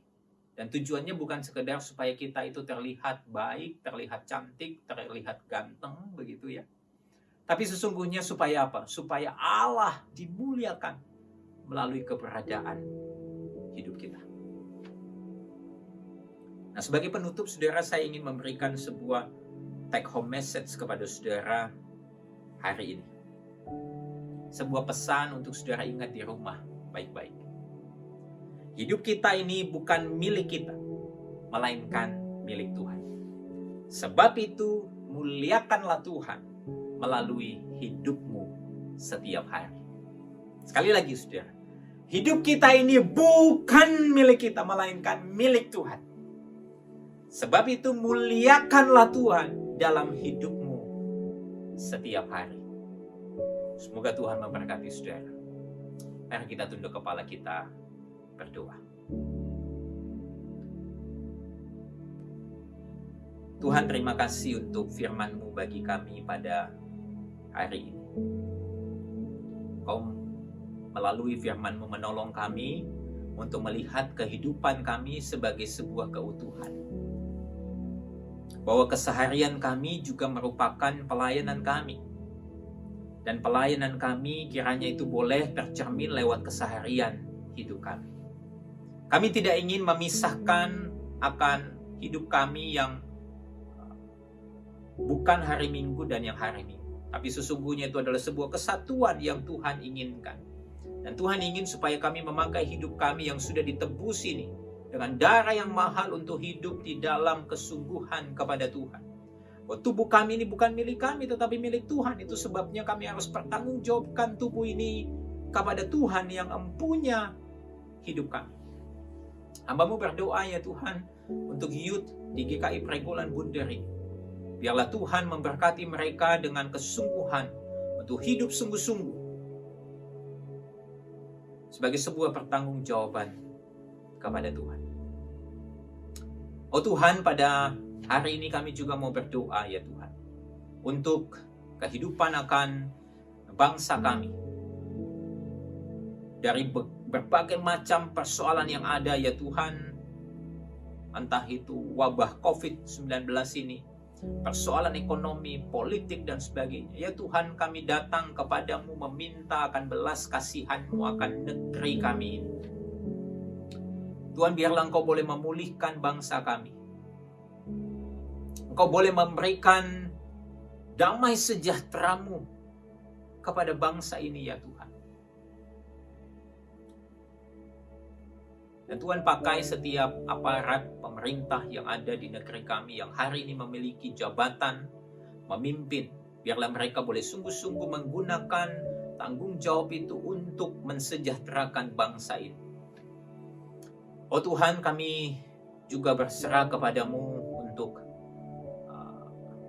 Dan tujuannya bukan sekedar supaya kita itu terlihat baik, terlihat cantik, terlihat ganteng, begitu ya. Tapi sesungguhnya supaya apa? Supaya Allah dimuliakan melalui keberadaan hidup kita. Nah, sebagai penutup, saudara, saya ingin memberikan sebuah take home message kepada saudara hari ini. Sebuah pesan untuk saudara ingat di rumah baik-baik. Hidup kita ini bukan milik kita, melainkan milik Tuhan. Sebab itu, muliakanlah Tuhan melalui hidupmu setiap hari. Sekali lagi, saudara. Hidup kita ini bukan milik kita, melainkan milik Tuhan. Sebab itu, muliakanlah Tuhan dalam hidupmu setiap hari. Semoga Tuhan memberkati saudara. Mari kita tunduk kepala kita, berdoa. Tuhan, terima kasih untuk firman-Mu bagi kami pada hari ini. Kau melalui firman-Mu menolong kami untuk melihat kehidupan kami sebagai sebuah keutuhan. Bahwa keseharian kami juga merupakan pelayanan kami. Dan pelayanan kami kiranya itu boleh tercermin lewat keseharian hidup kami. Kami tidak ingin memisahkan akan hidup kami yang bukan hari Minggu dan yang hari Minggu. Tapi sesungguhnya itu adalah sebuah kesatuan yang Tuhan inginkan. Dan Tuhan ingin supaya kami memakai hidup kami yang sudah ditebus ini dengan darah yang mahal untuk hidup di dalam kesungguhan kepada Tuhan. Tubuh kami ini bukan milik kami tetapi milik Tuhan. Itu sebabnya kami harus bertanggungjawabkan tubuh ini kepada Tuhan yang empunya hidup kami. Hamba-Mu berdoa ya Tuhan untuk youth di GKI Pregolan Bunder ini. Biarlah Tuhan memberkati mereka dengan kesungguhan untuk hidup sungguh-sungguh sebagai sebuah pertanggungjawaban kepada Tuhan. Oh Tuhan, pada hari ini kami juga mau berdoa ya Tuhan untuk kehidupan akan bangsa kami. Dari berbagai macam persoalan yang ada ya Tuhan, entah itu wabah COVID-19 ini, persoalan ekonomi, politik dan sebagainya. Ya Tuhan, kami datang kepadamu meminta akan belas kasihan-Mu akan negeri kami ini. Tuhan, biarlah Engkau boleh memulihkan bangsa kami. Engkau boleh memberikan damai sejahtera-Mu kepada bangsa ini ya Tuhan. Dan Tuhan, pakai setiap aparat pemerintah yang ada di negeri kami yang hari ini memiliki jabatan memimpin. Biarlah mereka boleh sungguh-sungguh menggunakan tanggung jawab itu untuk mensejahterakan bangsa ini. Oh Tuhan, kami juga berserah kepadamu untuk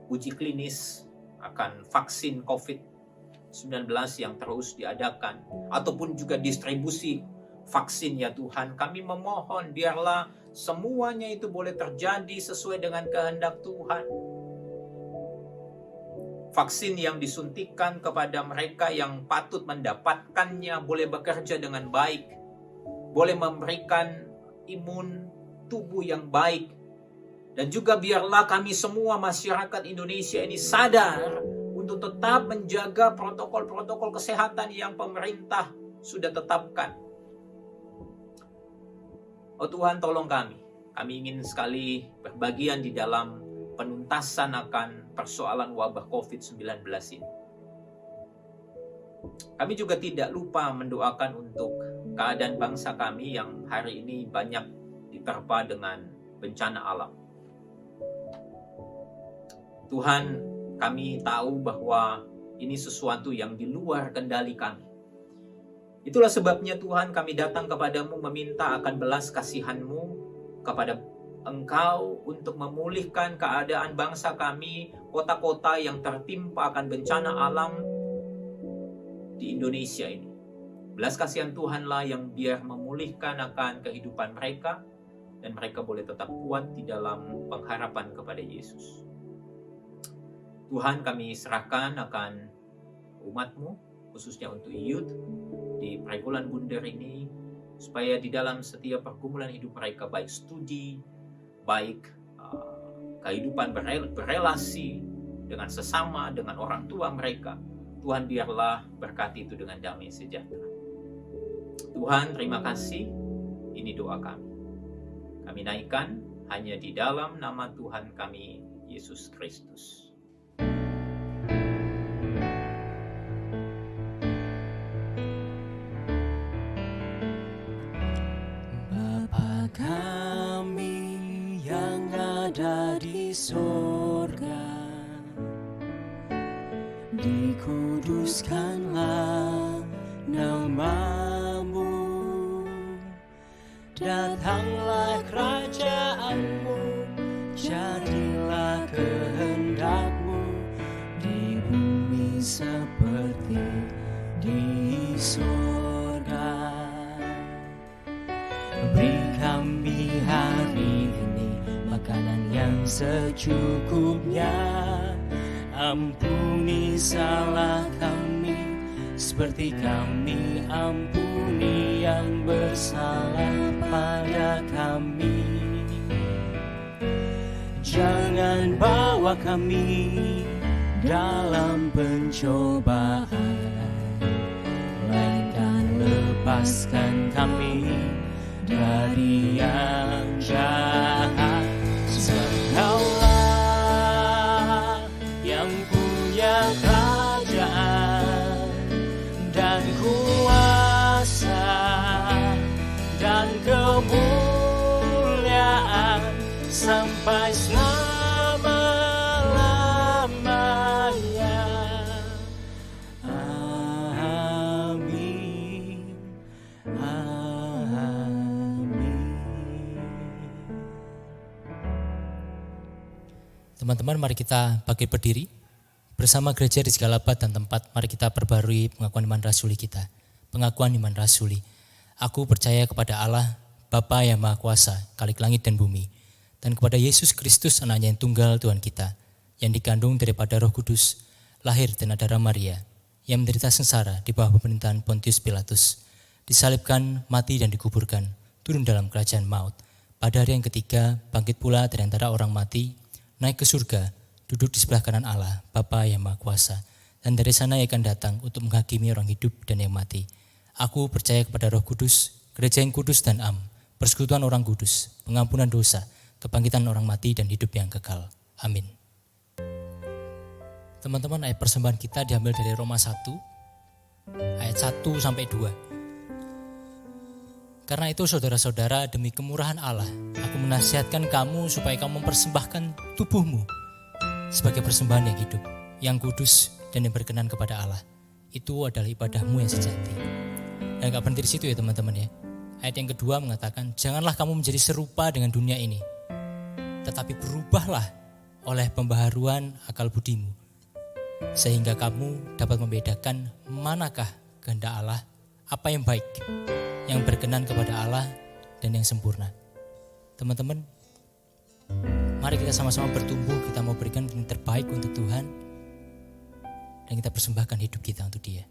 uji klinis akan vaksin COVID-19 yang terus diadakan. Ataupun juga distribusi vaksin ya Tuhan. Kami memohon biarlah semuanya itu boleh terjadi sesuai dengan kehendak Tuhan. Vaksin yang disuntikan kepada mereka yang patut mendapatkannya boleh bekerja dengan baik. Boleh memberikan imun tubuh yang baik. Dan juga biarlah kami semua masyarakat Indonesia ini sadar untuk tetap menjaga protokol-protokol kesehatan yang pemerintah sudah tetapkan. Oh Tuhan, tolong kami. Kami ingin sekali berbagian di dalam penuntasan akan persoalan wabah COVID-19 ini. Kami juga tidak lupa mendoakan untuk keadaan bangsa kami yang hari ini banyak diterpa dengan bencana alam. Tuhan, kami tahu bahwa ini sesuatu yang di luar kendali kami. Itulah sebabnya Tuhan, kami datang kepadamu meminta akan belas kasihan-Mu kepada Engkau untuk memulihkan keadaan bangsa kami, kota-kota yang tertimpa akan bencana alam di Indonesia ini. Belas kasihan Tuhanlah yang biar memulihkan akan kehidupan mereka dan mereka boleh tetap kuat di dalam pengharapan kepada Yesus. Tuhan, kami serahkan akan umat-Mu, khususnya untuk youth, di pergumulan bundar ini, supaya di dalam setiap pergumulan hidup mereka, baik studi, baik kehidupan berelasi dengan sesama, dengan orang tua mereka, Tuhan biarlah berkati itu dengan damai sejahtera. Tuhan, terima kasih. Ini doa kami. Kami naikkan hanya di dalam nama Tuhan kami, Yesus Kristus. Bapa kami yang ada di sorga, dikuduskanlah nama-Mu, datanglah kerajaan-Mu, jadilah kehendak-Mu di bumi seperti di sorga. Beri kami hari ini makanan yang secukupnya, ampuni salah kami seperti kami ampuni yang bersalah pada kami. Jangan bawa kami dalam pencobaan, melainkan lepaskan kami dari yang jahat. Sebab Kaulah yang punya kerajaan dan kuasa dan kemuliaan sampai selama-lamanya. Amin. Teman-teman, mari kita bangkit berdiri bersama gereja di segala abad dan tempat. Mari kita perbarui pengakuan iman rasuli kita. Pengakuan iman rasuli. Aku percaya kepada Allah, Bapa yang Maha Kuasa, Khalik langit dan bumi, dan kepada Yesus Kristus, anaknya yang tunggal Tuhan kita, yang dikandung daripada Roh Kudus, lahir dan darah Maria, yang menderita sengsara di bawah pemerintahan Pontius Pilatus, disalibkan, mati dan dikuburkan, turun dalam kerajaan maut. Pada hari yang ketiga, bangkit pula dari antara orang mati, naik ke surga, duduk di sebelah kanan Allah, Bapa yang Maha Kuasa, dan dari sana ia akan datang untuk menghakimi orang hidup dan yang mati. Aku percaya kepada Roh Kudus, gereja yang kudus dan am, persekutuan orang kudus, pengampunan dosa, kebangkitan orang mati dan hidup yang kekal. Amin. Teman-teman, ayat persembahan kita diambil dari Roma 1, ayat 1 sampai 2. Karena itu saudara-saudara, demi kemurahan Allah, aku menasihatkan kamu supaya kamu mempersembahkan tubuhmu sebagai persembahan yang hidup, yang kudus dan yang berkenan kepada Allah. Itu adalah ibadahmu yang sejati. Dan gak berhenti di situ ya teman-teman ya. Ayat yang kedua mengatakan, janganlah kamu menjadi serupa dengan dunia ini, tetapi berubahlah oleh pembaharuan akal budimu, sehingga kamu dapat membedakan manakah kehendak Allah, apa yang baik, yang berkenan kepada Allah, dan yang sempurna. Teman-teman, mari kita sama-sama bertumbuh, kita mau berikan yang terbaik untuk Tuhan, dan kita persembahkan hidup kita untuk Dia.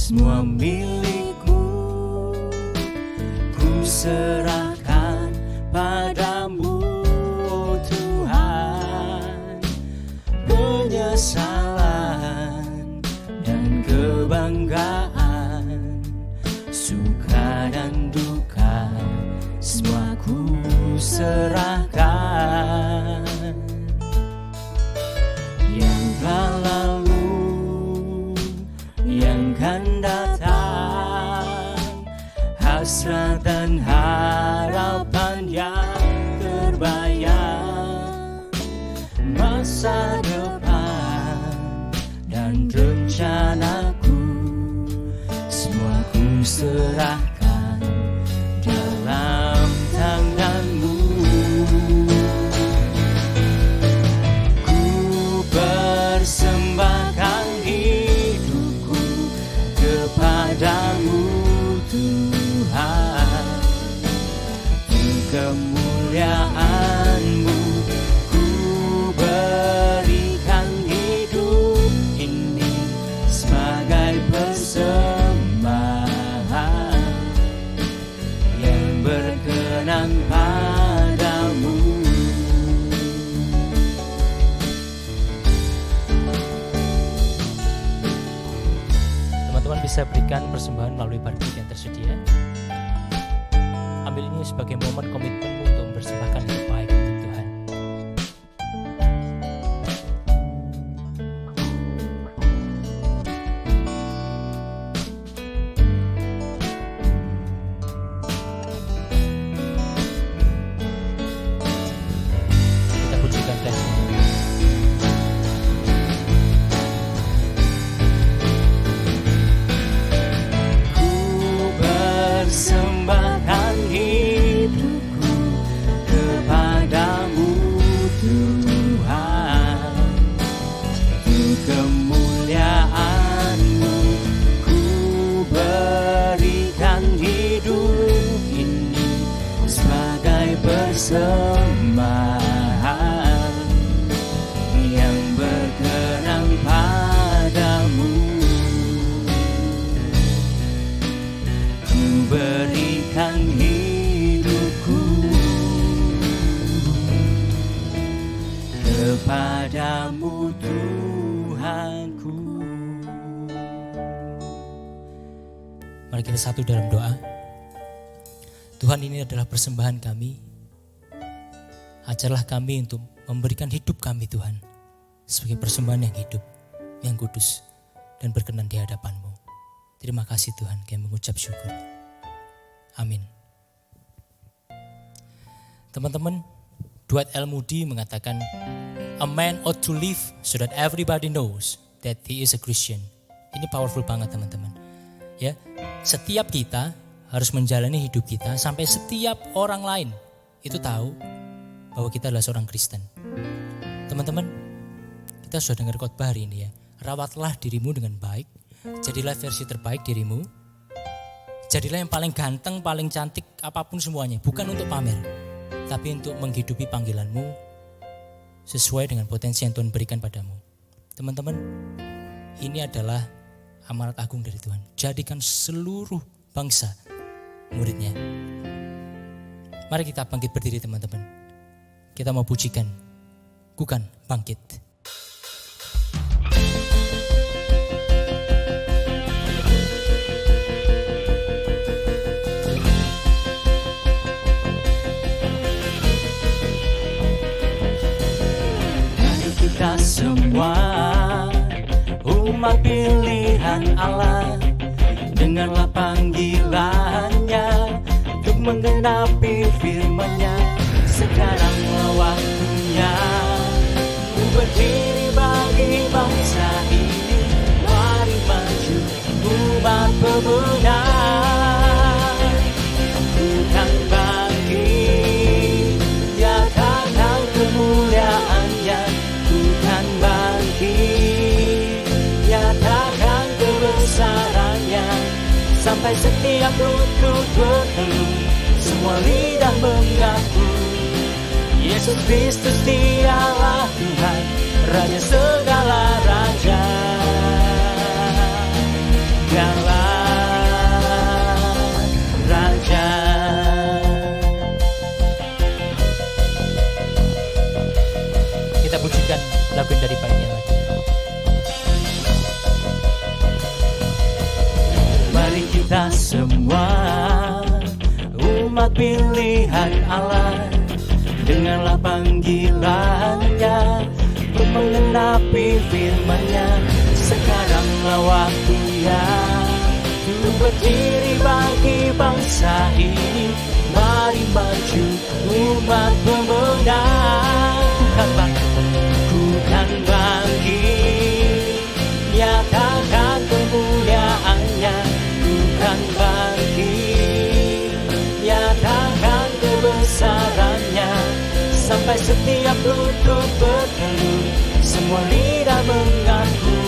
Semua milikku ku serahkan padamu, oh Tuhan. Penyesalan dan kebanggaan, suka dan duka, semua ku serahkan. Yang telah lalu, yang akan datang, hasrat dan harapan yang terbayang, masa depan dan rencanaku serahkan dalam tangan-Mu. Ku persembahkan hidupku kepadamu Tuhan, kemuliaan-Mu ku berikan hidup ini sebagai persembahan yang berkenan padamu. Teman-teman bisa berikan persembahan melalui barcode yang tersedia. Ambil ini sebagai momen komitmenmu untuk mempersembahkan yang terbaik untuk Tuhan. Kita pujikan kasih-Mu. Ku persembahkan hidupku kepadamu Tuhan, untuk kemuliaan-Mu ku berikan hidup ini sebagai persembahan yang berkenan padamu. Ku berikan hidupku kepadamu Tuhanku. Mari kita satu dalam doa. Tuhan, ini adalah persembahan kami. Ajarlah kami untuk memberikan hidup kami Tuhan sebagai persembahan yang hidup, yang kudus dan berkenan di hadapan-Mu. Terima kasih Tuhan, kami mengucap syukur. Amin. Teman-teman, Dwight L. Moody mengatakan, "A man ought to live so that everybody knows that he is a Christian." Ini powerful banget teman-teman. Ya, setiap kita harus menjalani hidup kita sampai setiap orang lain itu tahu bahwa kita adalah seorang Kristen. Teman-teman, kita sudah dengar khotbah hari ini ya. Rawatlah dirimu dengan baik, jadilah versi terbaik dirimu. Jadilah yang paling ganteng, paling cantik, apapun semuanya. Bukan untuk pamer, tapi untuk menghidupi panggilanmu sesuai dengan potensi yang Tuhan berikan padamu. Teman-teman, ini adalah amanat agung dari Tuhan. Jadikan seluruh bangsa muridnya. Mari kita bangkit berdiri teman-teman. Kita mau pujikan, bukan bangkit. Mari kita semua umat pilihan Allah, dengarlah panggilannya untuk menggenapi firman-Nya. Sekaranglah waktunya ku berdiri bagi bangsa ini. Mari maju umat pemenang. Bukan bangkit, nyatakan kemuliaan-Nya. Bukan bangkit, nyatakan kebesaran-Nya. Sampai setiap lutut berteluh, semua lidah mengaku Yesus Kristus dialah Tuhan, Raja segala raja. Dialah Raja. Kita pujikan lagu yang dari baiknya lagi. Mari kita semua umat pilihan Allah, dengarlah panggilannya untuk menggenapi firman-Nya. Sekaranglah waktunya untuk berdiri bagi bangsa ini. Mari maju umat pemenang. Bukan bangkit, nyatakan kemuliaan-Nya. Bukan bangkit, setiap lutut bertelut, semua lidah mengaku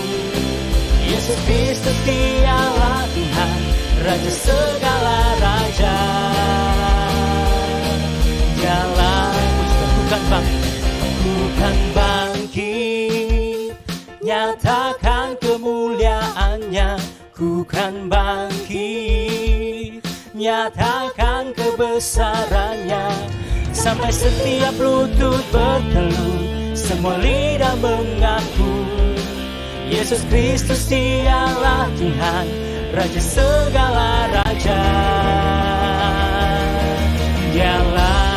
Yesus Kristus dialah Tuhan, Raja segala raja. Dialah bukan bangkit, nyatakan kemuliaannya. Ku kan bangkit, nyatakan kebesarannya. Sampai setiap lutut bertelut, semua lidah mengaku Yesus Kristus dialah Tuhan, Raja segala raja. Dialah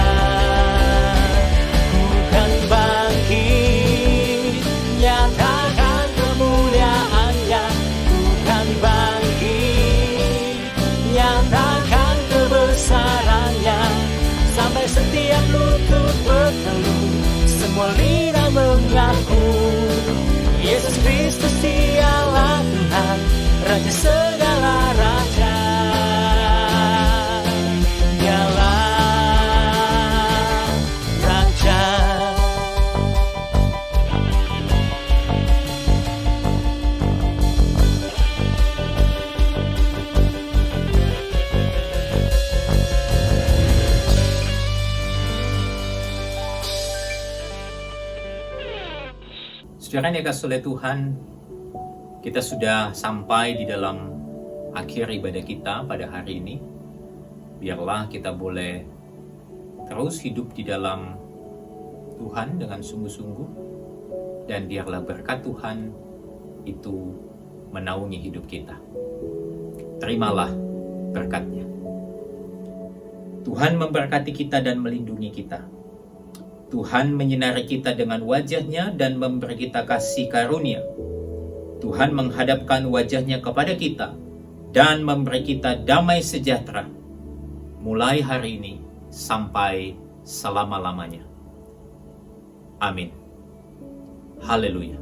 bukan bangkit, nyatakan kemuliaannya. Bukan bangkit, nyatakan kebesarannya. Sampai setiap lutut bertelut, semua lidah mengaku Yesus Kristus dialah Tuhan, Raja segala raja. Dialah Raja. Saudara yang dikasihi oleh Tuhan, kita sudah sampai di dalam akhir ibadah kita pada hari ini. Biarlah kita boleh terus hidup di dalam Tuhan dengan sungguh-sungguh, dan biarlah berkat Tuhan itu menaungi hidup kita. Terimalah berkat-Nya. Tuhan memberkati kita dan melindungi kita. Tuhan menyinari kita dengan wajah-Nya dan memberi kita kasih karunia. Tuhan menghadapkan wajah-Nya kepada kita dan memberi kita damai sejahtera mulai hari ini sampai selama-lamanya. Amin. Haleluya.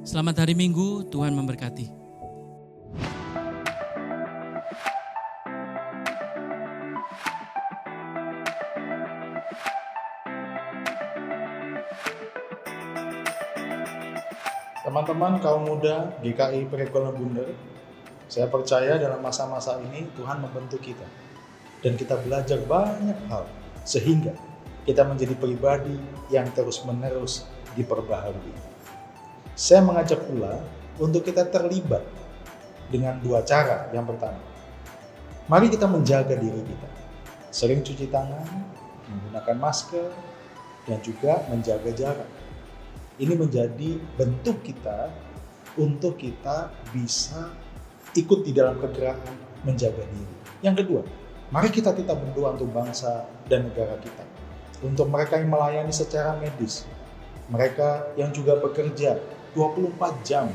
Selamat hari Minggu, Tuhan memberkati. Teman-teman kaum muda GKI Perikulan Bunder, saya percaya dalam masa-masa ini Tuhan membentuk kita dan kita belajar banyak hal sehingga kita menjadi pribadi yang terus-menerus diperbaharui. Saya mengajak pula untuk kita terlibat dengan dua cara. Yang pertama, mari kita menjaga diri kita, sering cuci tangan, menggunakan masker, dan juga menjaga jarak. Ini menjadi bentuk kita untuk kita bisa ikut di dalam kegerakan menjaga diri. Yang kedua, mari kita tetap berdoa untuk bangsa dan negara kita, untuk mereka yang melayani secara medis, mereka yang juga bekerja 24 jam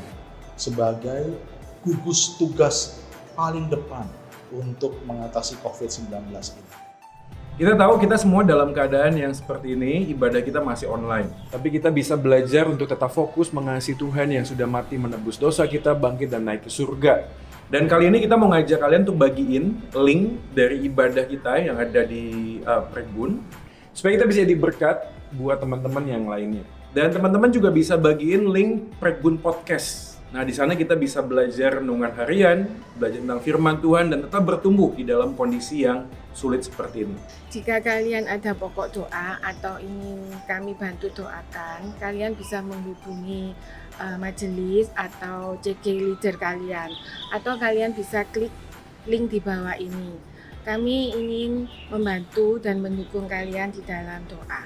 sebagai gugus tugas paling depan untuk mengatasi COVID-19 ini. Kita tahu kita semua dalam keadaan yang seperti ini, ibadah kita masih online. Tapi kita bisa belajar untuk tetap fokus mengasihi Tuhan yang sudah mati menebus dosa kita, bangkit dan naik ke surga. Dan kali ini kita mau ngajak kalian untuk bagiin link dari ibadah kita yang ada di Prekbun, supaya kita bisa diberkat buat teman-teman yang lainnya. Dan teman-teman juga bisa bagiin link Prekbun Podcast. Nah, di sana kita bisa belajar renungan harian, belajar tentang firman Tuhan, dan tetap bertumbuh di dalam kondisi yang sulit seperti ini. Jika kalian ada pokok doa atau ingin kami bantu doakan, kalian bisa menghubungi majelis atau CG leader kalian, atau kalian bisa klik link di bawah ini. Kami ingin membantu dan mendukung kalian di dalam doa.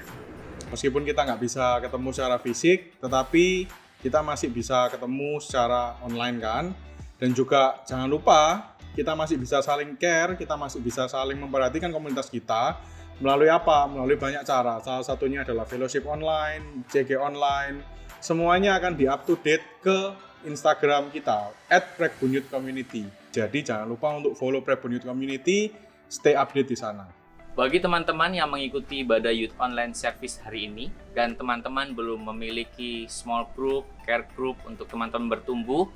Meskipun kita nggak bisa ketemu secara fisik, tetapi kita masih bisa ketemu secara online kan. Dan juga jangan lupa kita masih bisa saling care, kita masih bisa saling memperhatikan komunitas kita melalui apa? Melalui banyak cara. Salah satunya adalah fellowship online, CG online. Semuanya akan di up to date ke Instagram kita @prekbunyutcommunity. Jadi jangan lupa untuk follow Prekbunyut Community, stay update di sana. Bagi teman-teman yang mengikuti ibadah Youth Online Service hari ini dan teman-teman belum memiliki small group, care group untuk teman-teman bertumbuh,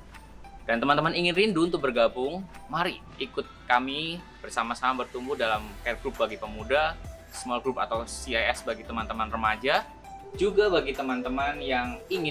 dan teman-teman ingin rindu untuk bergabung, mari ikut kami bersama-sama bertumbuh dalam care group bagi pemuda, small group atau CIS bagi teman-teman remaja, juga bagi teman-teman yang ingin